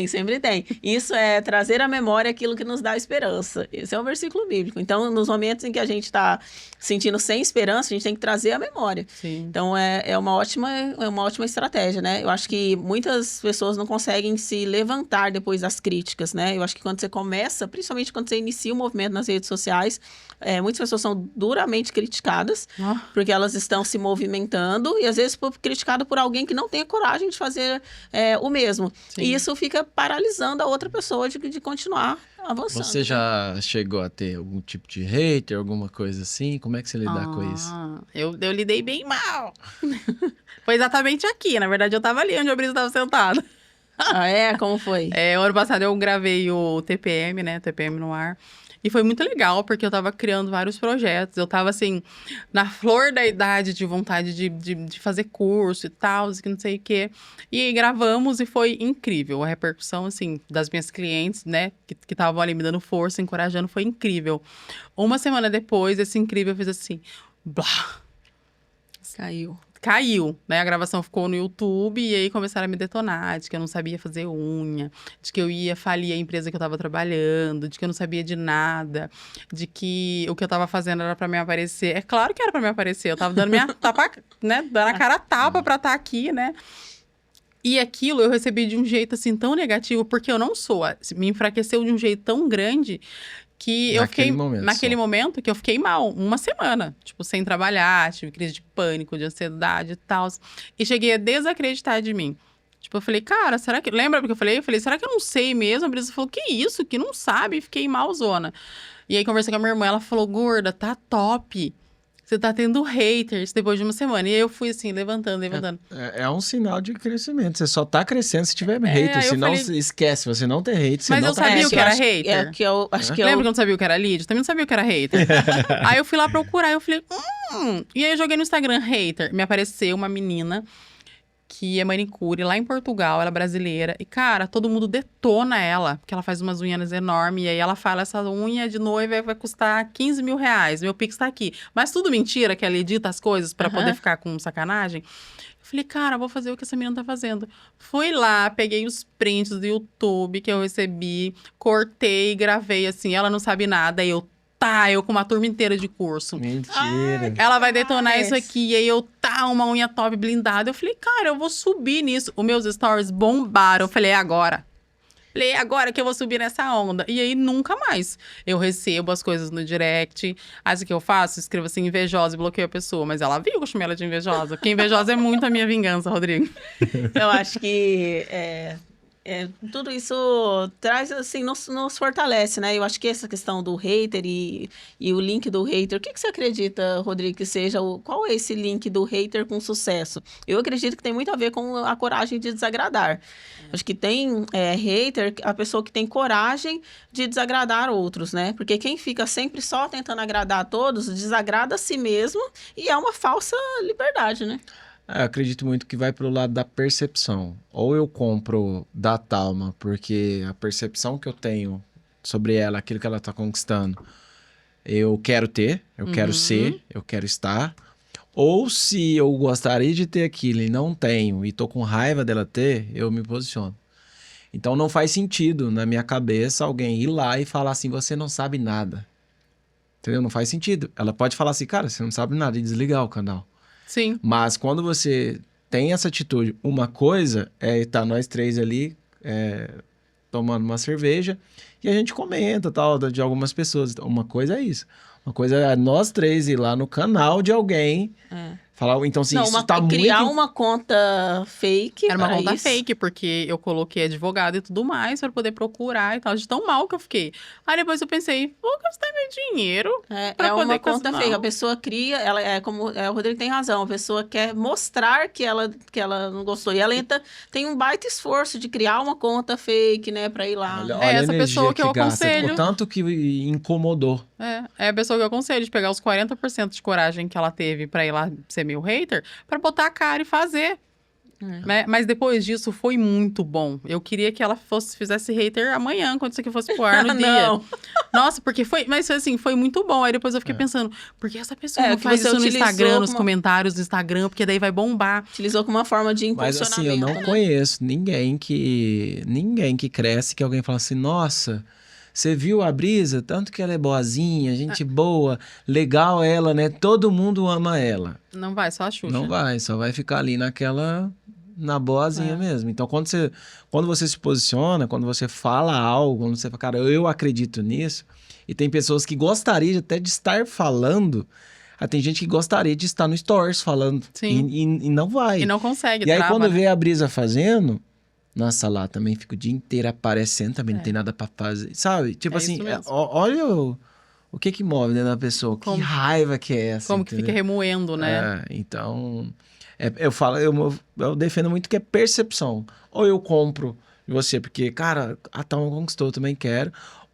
Sempre tem. Isso é trazer à memória aquilo que nos dá esperança. Esse é um versículo bíblico. Então, nos momentos em que a gente está sentindo sem esperança, a gente tem que trazer à memória. Sim. Então, é uma ótima estratégia, né? Eu acho que muitas pessoas não conseguem se levantar depois das críticas, né? Eu acho que quando você começa, principalmente quando você inicia o movimento nas redes sociais, muitas pessoas são duramente criticadas, porque elas estão se movimentando e, às vezes, criticadas por alguém que não tem a coragem de fazer o mesmo. Sim. E isso fica paralisando a outra pessoa de continuar avançando. Você já chegou a ter algum tipo de hater, alguma coisa assim? Como é que você lida com isso? Eu lidei bem mal. Foi exatamente aqui. Na verdade, eu tava ali onde a Brisa tava sentada. Ah, é? Como foi? O ano passado eu gravei o TPM, né? TPM no ar. E foi muito legal, porque eu tava criando vários projetos. Eu tava, assim, na flor da idade de vontade de fazer curso e tal, que não sei o quê. E aí gravamos e foi incrível. A repercussão, assim, das minhas clientes, né, que estavam ali me dando força, encorajando, foi incrível. Uma semana depois, esse incrível fez assim, blá, caiu, né? A gravação ficou no YouTube e aí começaram a me detonar de que eu não sabia fazer unha, de que eu ia falir a empresa que eu tava trabalhando, de que eu não sabia de nada, de que o que eu tava fazendo era pra me aparecer. É claro que era pra me aparecer, eu tava dando minha tapa, né? Dando a cara a tapa pra estar aqui, né? E aquilo eu recebi de um jeito assim tão negativo, porque eu não sou, me enfraqueceu de um jeito tão grande que eu fiquei, naquele momento, que eu fiquei mal, uma semana, tipo, sem trabalhar, tive crise de pânico, de ansiedade e tal. E cheguei a desacreditar de mim. Tipo, eu falei, cara, será que... Lembra porque eu falei, será que eu não sei mesmo? A Brisa falou, que isso? Que não sabe? E fiquei malzona. E aí, conversei com a minha irmã, ela falou, gorda, tá top. Você tá tendo haters depois de uma semana. E aí eu fui assim, levantando. É um sinal de crescimento. Você só tá crescendo se tiver hater. Senão, esquece, você não ter hate, você mas não eu sabia o que era hater. Lembra que eu não sabia o que era lead? Também não sabia o que era hater. Aí eu fui lá procurar, eu falei, E aí eu joguei no Instagram hater. Me apareceu uma menina que é manicure lá em Portugal, ela é brasileira. E, cara, todo mundo detona ela, porque ela faz umas unhas enormes. E aí ela fala, essa unha de noiva vai custar 15 mil reais. Meu Pix tá aqui. Mas tudo mentira, que ela edita as coisas pra poder ficar com sacanagem. Eu falei, cara, vou fazer o que essa menina tá fazendo. Fui lá, peguei os prints do YouTube que eu recebi, cortei, gravei assim, ela não sabe nada. Aí eu com uma turma inteira de curso. Mentira. Ela vai detonar isso aqui. E aí uma unha top blindada. Eu falei, cara, eu vou subir nisso. Os meus stories bombaram. Eu falei, agora que eu vou subir nessa onda. E aí, nunca mais. Eu recebo as coisas no direct. Aí, o que eu faço? Escrevo assim, invejosa e bloqueio a pessoa. Mas ela viu que eu chamei ela de invejosa. Porque invejosa é muito a minha vingança, Rodrigo. Eu acho que tudo isso traz, assim, nos fortalece, né? Eu acho que essa questão do hater e o link do hater, o que você acredita, Rodrigo, que seja qual é esse link do hater com sucesso? Eu acredito que tem muito a ver com a coragem de desagradar. Acho que tem hater, a pessoa que tem coragem de desagradar outros, né? Porque quem fica sempre só tentando agradar a todos, desagrada a si mesmo e é uma falsa liberdade, né? Eu acredito muito que vai pro lado da percepção. Ou eu compro da Thalma, porque a percepção que eu tenho sobre ela, aquilo que ela tá conquistando, eu quero ter, eu quero ser, eu quero estar. Ou se eu gostaria de ter aquilo e não tenho, e tô com raiva dela ter, eu me posiciono. Então não faz sentido na minha cabeça alguém ir lá e falar assim, você não sabe nada. Entendeu? Não faz sentido. Ela pode falar assim, cara, você não sabe nada, e desligar o canal. Sim. Mas quando você tem essa atitude, uma coisa é estar nós três ali tomando uma cerveja e a gente comenta tal de algumas pessoas. Uma coisa é isso. Uma coisa é nós três ir lá no canal de alguém falar, então assim, isso tá criar muito... uma conta fake. Era uma conta fake, porque eu coloquei advogado e tudo mais para poder procurar e tal, de tão mal que eu fiquei. Aí depois eu pensei, vou gastar meu dinheiro pra É poder uma conta fake. Não. A pessoa cria, ela o Rodrigo tem razão, a pessoa quer mostrar que ela não gostou. E ela tem um baita esforço de criar uma conta fake, né, pra ir lá. Olha essa pessoa que eu gasta, aconselho. o tanto que incomodou. É a pessoa que eu aconselho de pegar os 40% de coragem que ela teve pra ir lá ser meu hater, pra botar a cara e fazer. Né? Mas depois disso foi muito bom. Eu queria que ela fizesse hater amanhã, quando isso aqui fosse pro ar no dia. Nossa, porque foi muito bom. Aí depois eu fiquei pensando, por que essa pessoa não faz isso no Instagram, nos comentários do Instagram, porque daí vai bombar. Utilizou como uma forma de impulsionamento. Mas assim, eu não conheço ninguém que cresce, que alguém fala assim, nossa... Você viu a Brisa? Tanto que ela é boazinha, gente boa, legal ela, né? Todo mundo ama ela. Não vai, só a Xuxa. Não vai, só vai ficar ali na boazinha mesmo. Então, quando você se posiciona, quando você fala algo, quando você fala, cara, eu acredito nisso, e tem pessoas que gostariam até de estar falando, tem gente que gostaria de estar no Stories falando, e não vai. E não consegue, E aí, quando vê a Brisa fazendo... Nossa, lá também fica o dia inteiro aparecendo, também não tem nada pra fazer. Sabe? Tipo assim, olha o que move dentro da pessoa. Que raiva que é essa. Como que fica remoendo, né? Então, Eu defendo muito que é percepção. Ou eu compro de você, porque, cara, a tal conquistou, eu também quero.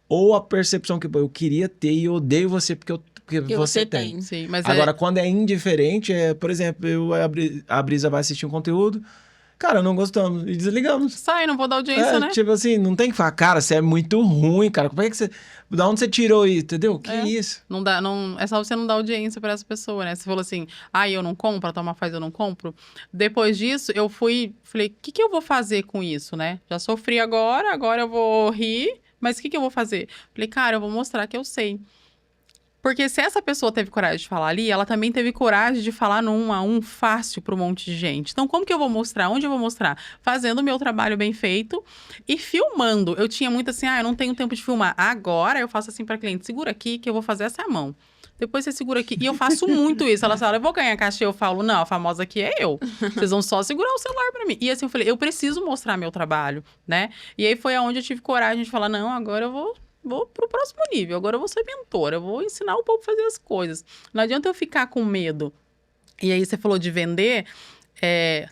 Ou a percepção que pô, eu queria ter e eu odeio você porque você tem. Sim, mas Agora, quando é indiferente, por exemplo, a Brisa vai assistir um conteúdo, cara, não gostamos e desligamos. sai, não vou dar audiência, né? Tipo assim, não tem que falar, cara, você é muito ruim, cara. Como é que você. Da onde você tirou isso, entendeu? Que isso? Não dá, não, é só você não dar audiência pra essa pessoa, né? Você falou assim, eu não compro, a Thelma faz, eu não compro. Depois disso, eu falei, o que eu vou fazer com isso, né? Já sofri agora eu vou rir, mas o que eu vou fazer? Falei, cara, eu vou mostrar que eu sei. Porque se essa pessoa teve coragem de falar ali, ela também teve coragem de falar no 1 a 1 fácil para um monte de gente. Então, como que eu vou mostrar? Onde eu vou mostrar? Fazendo o meu trabalho bem feito e filmando. Eu tinha muito assim, eu não tenho tempo de filmar. Agora eu faço assim para cliente, segura aqui que eu vou fazer essa mão. Depois você segura aqui. E eu faço muito isso. Ela fala, eu vou ganhar cachê. Eu falo, não, a famosa aqui é eu. Vocês vão só segurar o celular pra mim. E assim, eu falei, eu preciso mostrar meu trabalho, né? E aí foi aonde eu tive coragem de falar, não, agora eu vou pro próximo nível. Agora eu vou ser mentora. Eu vou ensinar o povo a fazer as coisas. Não adianta eu ficar com medo. E aí você falou de vender.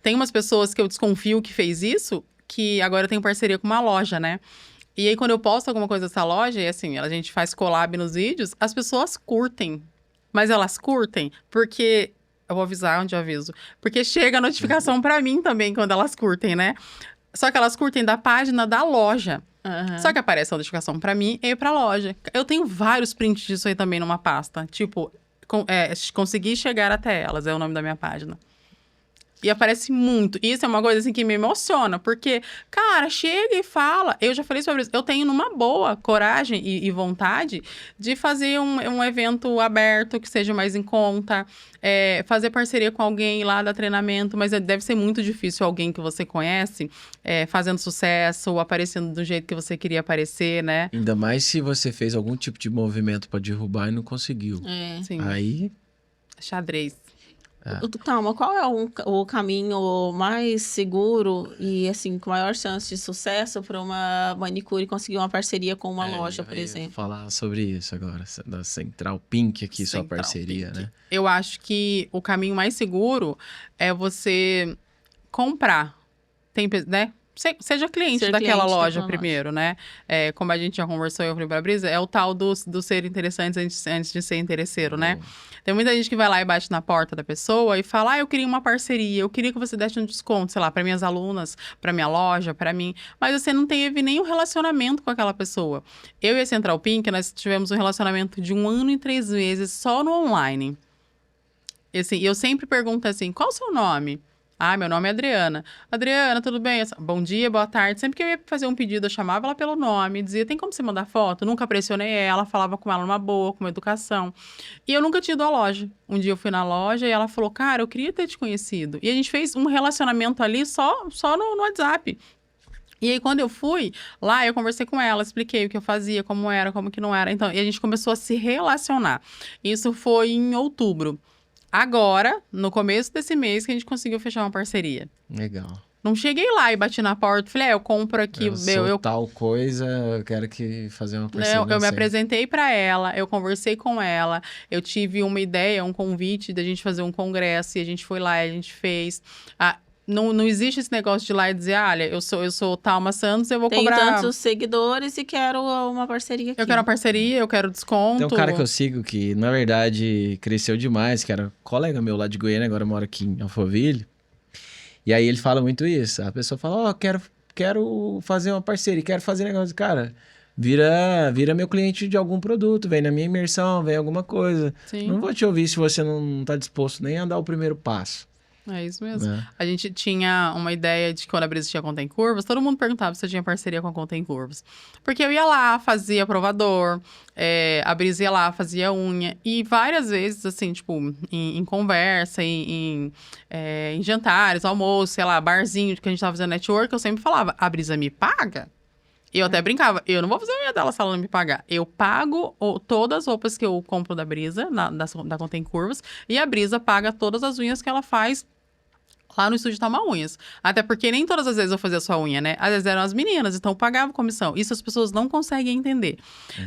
Tem umas pessoas que eu desconfio que fez isso, que agora eu tenho parceria com uma loja, né? E aí, quando eu posto alguma coisa dessa loja, e assim, a gente faz collab nos vídeos, as pessoas curtem. Mas elas curtem porque... Eu vou avisar onde eu aviso. Porque chega a notificação pra mim também, quando elas curtem, né? Só que elas curtem da página da loja. Uhum. Só que aparece a notificação pra mim e pra loja. Eu tenho vários prints disso aí também numa pasta. Tipo, consegui chegar até elas, é o nome da minha página. E aparece muito. Isso é uma coisa assim que me emociona, porque, cara, chega e fala. Eu já falei sobre isso. Eu tenho numa boa coragem e vontade de fazer um evento aberto que seja mais em conta, fazer parceria com alguém lá, dar treinamento, mas deve ser muito difícil alguém que você conhece fazendo sucesso ou aparecendo do jeito que você queria aparecer, né? Ainda mais se você fez algum tipo de movimento pra derrubar e não conseguiu. Sim. Aí. Xadrez. Calma, qual é o caminho mais seguro e, assim, com maior chance de sucesso para uma manicure conseguir uma parceria com uma loja, por exemplo? Falar sobre isso agora, da Central Pink aqui, sua parceria, Pink. né? Eu acho que o caminho mais seguro é você comprar. Tem, né? Seja cliente daquela loja primeiro, né? Como a gente já conversou, eu falei pra Brisa, é o tal do ser interessante antes de ser interesseiro, né? Tem muita gente que vai lá e bate na porta da pessoa e fala, eu queria uma parceria, eu queria que você desse um desconto, sei lá, para minhas alunas, para minha loja, para mim. Mas você não teve nenhum relacionamento com aquela pessoa. Eu e a Central Pink, nós tivemos um relacionamento de 1 ano e 3 meses só no online. E assim, eu sempre pergunto assim, qual o seu nome? Meu nome é Adriana. Adriana, tudo bem? Bom dia, boa tarde. Sempre que eu ia fazer um pedido, eu chamava ela pelo nome, dizia, tem como você mandar foto? Nunca pressionei ela, falava com ela numa boa, com uma educação. E eu nunca tinha ido à loja. Um dia eu fui na loja e ela falou, cara, eu queria ter te conhecido. E a gente fez um relacionamento ali só no WhatsApp. E aí, quando eu fui lá, eu conversei com ela, expliquei o que eu fazia, como era, como que não era. Então, e a gente começou a se relacionar. Isso foi em outubro. Agora, no começo desse mês, que a gente conseguiu fechar uma parceria. Legal. Não cheguei lá e bati na porta, falei, eu compro aqui... Eu tal coisa, eu quero fazer uma parceria. Eu me apresentei para ela, eu conversei com ela, eu tive uma ideia, um convite da gente fazer um congresso, e a gente foi lá, e a gente fez... Não existe esse negócio de ir lá e dizer, olha, eu sou Thelma Santos, eu vou cobrar... Tenho tantos seguidores e quero uma parceria aqui. Eu quero uma parceria, eu quero desconto. Tem um cara que eu sigo que, na verdade, cresceu demais, que era colega meu lá de Goiânia, agora mora aqui em Alphaville. E aí ele fala muito isso. A pessoa fala, quero fazer uma parceria, quero fazer negócio. Cara, vira meu cliente de algum produto, vem na minha imersão, vem alguma coisa. Sim. Não vou te ouvir se você não tá disposto nem a dar o primeiro passo. É isso mesmo. A gente tinha uma ideia de que quando a Brisa tinha Conta em Curvas, todo mundo perguntava se eu tinha parceria com a Conta em Curvas. Porque eu ia lá, fazia provador, a Brisa ia lá, fazia unha. E várias vezes, assim, tipo, em conversa, em jantares, almoço, sei lá, barzinho, que a gente tava fazendo network, eu sempre falava, a Brisa me paga? E eu até brincava, eu não vou fazer a unha dela se ela não me pagar. Eu pago todas as roupas que eu compro da Brisa, da Conta em Curvas, e a Brisa paga todas as unhas que ela faz lá no estúdio Thelma Unhas. Até porque nem todas as vezes eu fazia sua unha, né? Às vezes eram as meninas, então eu pagava comissão. Isso as pessoas não conseguem entender.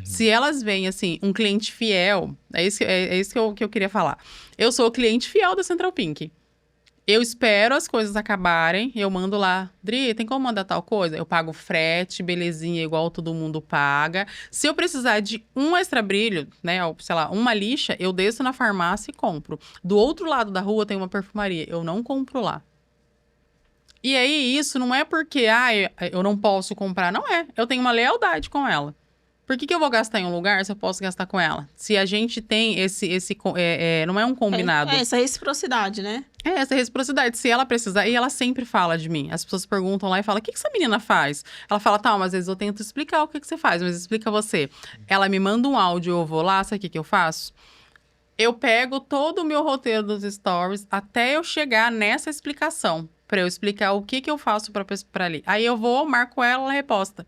Se elas veem, assim, um cliente fiel... É isso que eu queria falar. Eu sou o cliente fiel da Central Pink. Eu espero as coisas acabarem, eu mando lá, Dri, tem como mandar tal coisa? Eu pago frete, belezinha, igual todo mundo paga. Se eu precisar de um extra brilho, né, ou, sei lá, uma lixa, eu desço na farmácia e compro. Do outro lado da rua tem uma perfumaria, eu não compro lá. E aí, isso não é porque, eu não posso comprar, não é. Eu tenho uma lealdade com ela. Por que eu vou gastar em um lugar se eu posso gastar com ela? Se a gente tem não é um combinado. Essa reciprocidade, né? Essa reciprocidade. Se ela precisar, e ela sempre fala de mim. As pessoas perguntam lá e falam, o que essa menina faz? Ela fala, tá, mas às vezes eu tento explicar o que você faz, mas explica você. Ela me manda um áudio, eu vou lá, sabe o que eu faço? Eu pego todo o meu roteiro dos stories até eu chegar nessa explicação, pra eu explicar o que eu faço pra ali. Aí eu vou, marco ela, ela reposta.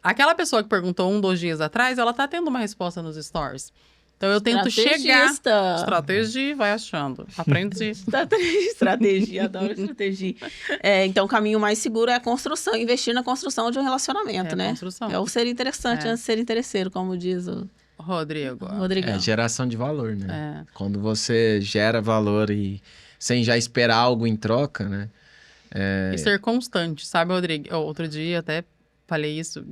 Aquela pessoa que perguntou 2 dias atrás, ela tá tendo uma resposta nos stories. Então, eu tento chegar... Estratégia, vai achando. Aprendi. Estratégia, adoro estratégia. Então, o caminho mais seguro é a construção, investir na construção de um relacionamento, né? Construção. É o ser interessante antes de ser interesseiro, como diz o... Rodrigão. Geração de valor, né? Quando você gera valor e sem já esperar algo em troca, né? E ser constante, sabe, Rodrigo? Outro dia até falei isso,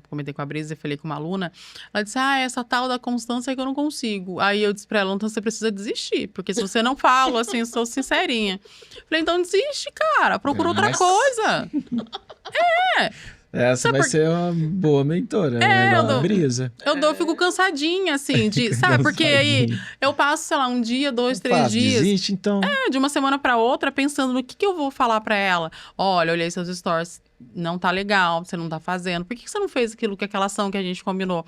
comentei com a Brisa e falei com uma aluna. Ela disse, essa tal da constância é que eu não consigo. Aí eu disse pra ela, então você precisa desistir, porque se você não fala, assim, eu sou sincerinha. Falei, então desiste, cara, procura outra coisa. Essa vai ser uma boa mentora, né? Igual a Brisa. Eu fico cansadinha, assim, sabe? Porque aí eu passo, sei lá, 1 dia, 2, 3 dias. Desiste, então. De uma semana pra outra, pensando no que eu vou falar pra ela. Olha, olhei seus stories, não tá legal, você não tá fazendo. Por que você não fez aquela ação que a gente combinou?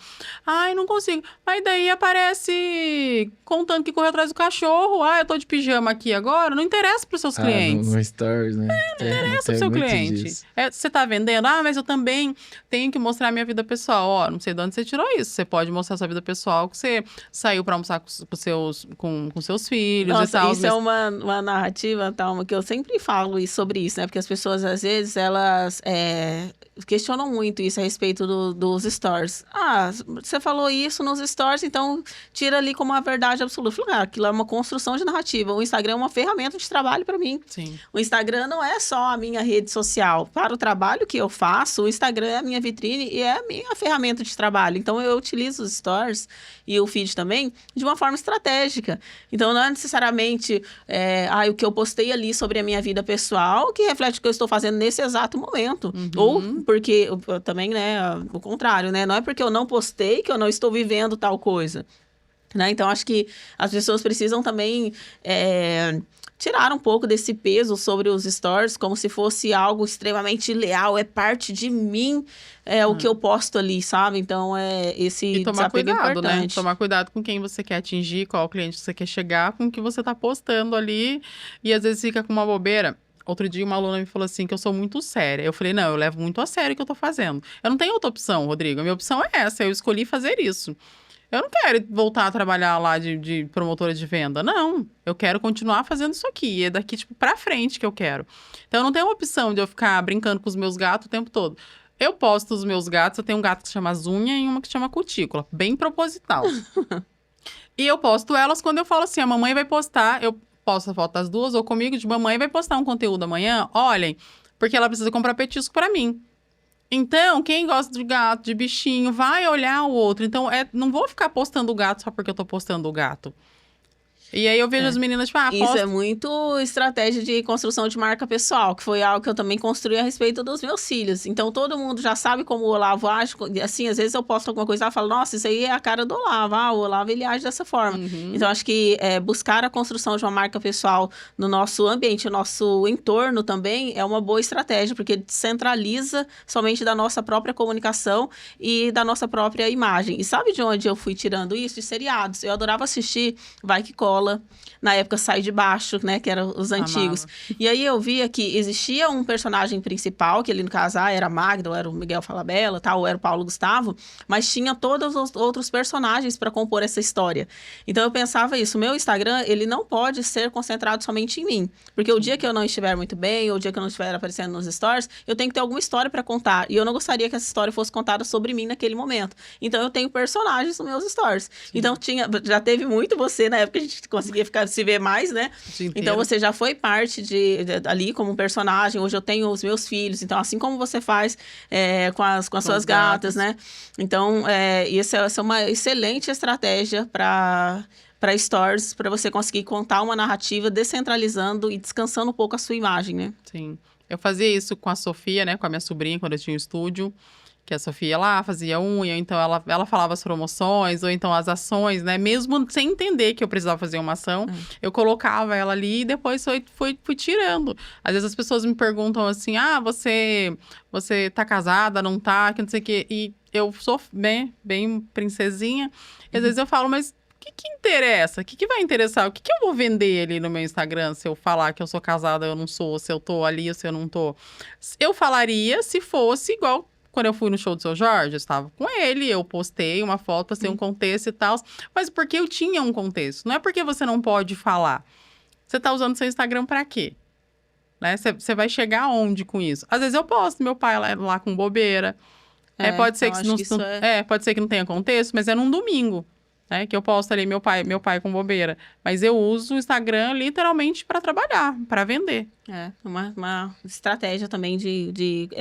Ai, não consigo. Aí daí aparece contando que correu atrás do cachorro. Eu tô de pijama aqui agora. Não interessa pros seus clientes. No stories, né? Não interessa pro seu cliente. Você tá vendendo? Mas eu também tenho que mostrar a minha vida pessoal. Não sei de onde você tirou isso. Você pode mostrar a sua vida pessoal, que você saiu pra almoçar com seus filhos. Nossa, e tal. Isso é uma narrativa, Thalma, que eu sempre falo sobre isso, né? Porque as pessoas, às vezes, elas questionam muito isso a respeito dos stories. Você falou isso nos stories, então tira ali como uma verdade absoluta. Eu falei, aquilo é uma construção de narrativa. O Instagram é uma ferramenta de trabalho para mim. Sim. O Instagram não é só a minha rede social. Para o trabalho que eu faço, o Instagram é a minha vitrine e é a minha ferramenta de trabalho. Então, eu utilizo os stories e o feed também de uma forma estratégica. Então, não é necessariamente o que eu postei ali sobre a minha vida pessoal que reflete o que eu estou fazendo nesse exato momento. Ou porque, também, né, o contrário, né? Não é porque eu não postei que eu não estou vivendo tal coisa. Né? Então, acho que as pessoas precisam também tirar um pouco desse peso sobre os stories, como se fosse algo extremamente leal, é parte de mim, o que eu posto ali, sabe? Então, esse desapego é importante. Né? Tomar cuidado com quem você quer atingir, qual cliente você quer chegar, com o que você tá postando ali, e às vezes fica com uma bobeira. Outro dia, uma aluna me falou assim, que eu sou muito séria. Eu falei, não, eu levo muito a sério o que eu tô fazendo. Eu não tenho outra opção, Rodrigo. A minha opção é essa, eu escolhi fazer isso. Eu não quero voltar a trabalhar lá de promotora de venda, não. Eu quero continuar fazendo isso aqui. É daqui, pra frente que eu quero. Então, eu não tenho uma opção de eu ficar brincando com os meus gatos o tempo todo. Eu posto os meus gatos, eu tenho um gato que se chama Zunha e uma que se chama Cutícula. Bem proposital. E eu posto elas quando eu falo assim, a mamãe vai postar, eu posto a foto das duas, ou comigo de mamãe vai postar um conteúdo amanhã, olhem, porque ela precisa comprar petisco pra mim. Então, quem gosta de gato, de bichinho, vai olhar o outro. Então, não vou ficar postando o gato só porque eu tô postando o gato. E aí eu vejo as meninas, tipo, Isso é muito estratégia de construção de marca pessoal, que foi algo que eu também construí a respeito dos meus filhos. Então, todo mundo já sabe como o Olavo age. Assim, às vezes eu posto alguma coisa e falo, nossa, isso aí é a cara do Olavo. O Olavo, ele age dessa forma. Então, acho que buscar a construção de uma marca pessoal no nosso ambiente, no nosso entorno também, é uma boa estratégia, porque centraliza somente da nossa própria comunicação e da nossa própria imagem. E sabe de onde eu fui tirando isso? De seriados. Eu adorava assistir Vai Que Cola. Na época, Sai de Baixo, né? Que eram os antigos. E aí eu via que existia um personagem principal, que ele, no caso, era a Magda, ou era o Miguel Falabella, tal, ou era o Paulo Gustavo, mas tinha todos os outros personagens para compor essa história. Então, eu pensava isso. O meu Instagram, ele não pode ser concentrado somente em mim. Porque o dia que eu não estiver muito bem, ou o dia que eu não estiver aparecendo nos stories, eu tenho que ter alguma história para contar. E eu não gostaria que essa história fosse contada sobre mim naquele momento. Então, eu tenho personagens nos meus stories. Então, já teve muito você, na época, a gente conseguia se ver mais, né? Então, você já foi parte ali como personagem. Hoje eu tenho os meus filhos. Então, assim como você faz com as suas gatas, né? Então, essa é uma excelente estratégia para stories, para você conseguir contar uma narrativa descentralizando e descansando um pouco a sua imagem, né? Sim. Eu fazia isso com a Sofia, né? Com a minha sobrinha, quando eu tinha um estúdio. Que a Sofia ia lá, fazia unha, então ela falava as promoções, ou então as ações, né? Mesmo sem entender que eu precisava fazer uma ação, eu colocava ela ali e depois fui tirando. Às vezes as pessoas me perguntam assim, você tá casada, não tá, que não sei o quê. E eu sou bem princesinha. E às vezes eu falo, mas o que interessa? O que vai interessar? O que eu vou vender ali no meu Instagram se eu falar que eu sou casada, eu não sou, se eu tô ali ou se eu não tô? Eu falaria se fosse igual. Quando eu fui no show do Seu Jorge, eu estava com ele, eu postei uma foto, postei um contexto e tal. Mas porque eu tinha um contexto. Não é porque você não pode falar. Você tá usando seu Instagram pra quê? Né? Você vai chegar aonde com isso? Às vezes eu posto meu pai lá com bobeira. Pode ser pode ser que não tenha contexto, mas é num domingo. Né, que eu posto ali meu pai com bobeira. Mas eu uso o Instagram literalmente para trabalhar, para vender. Uma estratégia também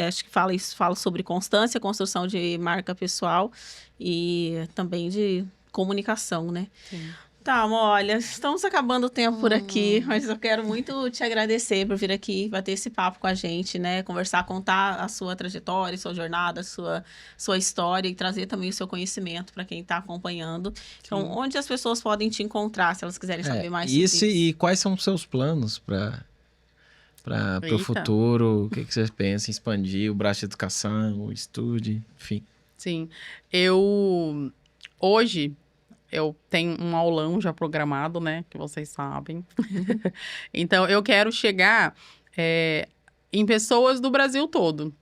acho que fala sobre constância, construção de marca pessoal e também de comunicação, né? Sim. Tá, olha, estamos acabando o tempo por aqui, mas eu quero muito te agradecer por vir aqui, bater esse papo com a gente, né? Conversar, contar a sua trajetória, sua jornada, sua história e trazer também o seu conhecimento para quem está acompanhando. Então, onde as pessoas podem te encontrar, se elas quiserem saber mais sobre isso? E quais são os seus planos para o futuro? O que você pensa em expandir? O braço de educação, o estúdio, enfim. Sim, hoje... Eu tenho um aulão já programado, né? Que vocês sabem. Então, eu quero chegar em pessoas do Brasil todo.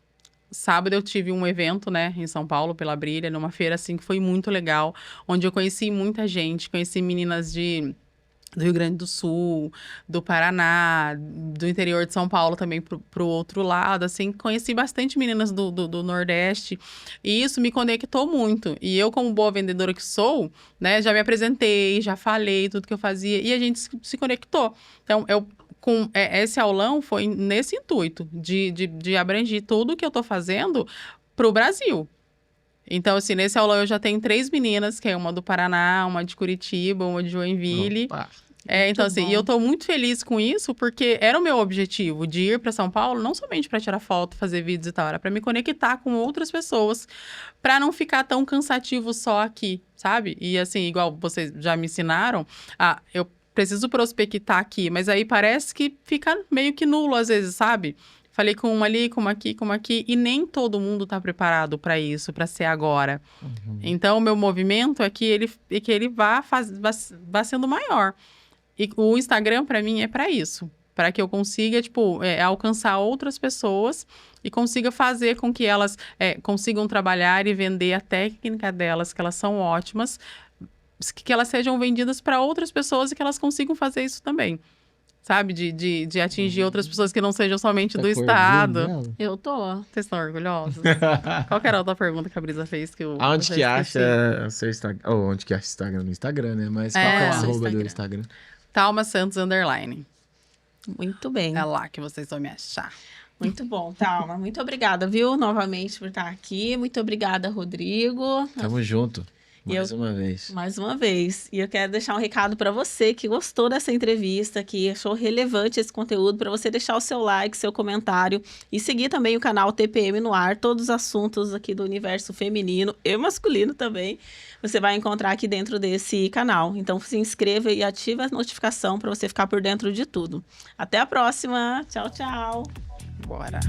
Sábado eu tive um evento, né? Em São Paulo, pela Brilha, numa feira, assim, que foi muito legal. Onde eu conheci muita gente. Conheci meninas do Rio Grande do Sul, do Paraná, do interior de São Paulo também pro outro lado, assim, conheci bastante meninas do Nordeste, e isso me conectou muito, e eu como boa vendedora que sou, né, já me apresentei, já falei tudo que eu fazia, e a gente se conectou. Então, esse aulão foi nesse intuito, de abranger tudo que eu tô fazendo pro Brasil. Então, assim, nesse aulão eu já tenho 3 meninas, que é uma do Paraná, uma de Curitiba, uma de Joinville. Opa. Então, assim, e eu tô muito feliz com isso, porque era o meu objetivo de ir para São Paulo, não somente para tirar foto, fazer vídeos e tal, era para me conectar com outras pessoas, para não ficar tão cansativo só aqui, sabe? E, assim, igual vocês já me ensinaram, eu preciso prospectar aqui, mas aí parece que fica meio que nulo às vezes, sabe? Falei com uma ali, com uma aqui, e nem todo mundo está preparado para isso, para ser agora. Então, o meu movimento é que ele vá sendo maior. E o Instagram, para mim, é para isso. Para que eu consiga, alcançar outras pessoas e consiga fazer com que elas consigam trabalhar e vender a técnica delas, que elas são ótimas, que elas sejam vendidas para outras pessoas e que elas consigam fazer isso também. Sabe? De atingir outras pessoas que não sejam somente do estado. Eu tô. Vocês estão orgulhosos? Qual que era a outra pergunta que a Brisa fez? Onde que acha o seu Instagram? Ou onde que acha o Instagram? No Instagram, né? Mas qual que é o arroba do Instagram? Thalma Santos _. Muito bem. É lá que vocês vão me achar. Muito bom, Thalma. Muito obrigada, viu? Novamente por estar aqui. Muito obrigada, Rodrigo. Tamo junto. Mais uma vez. E eu quero deixar um recado para você que gostou dessa entrevista, que achou relevante esse conteúdo, para você deixar o seu like, seu comentário e seguir também o canal TPM no ar. Todos os assuntos aqui do universo feminino e masculino também, você vai encontrar aqui dentro desse canal. Então, se inscreva e ative a notificação para você ficar por dentro de tudo. Até a próxima. Tchau, tchau. Bora.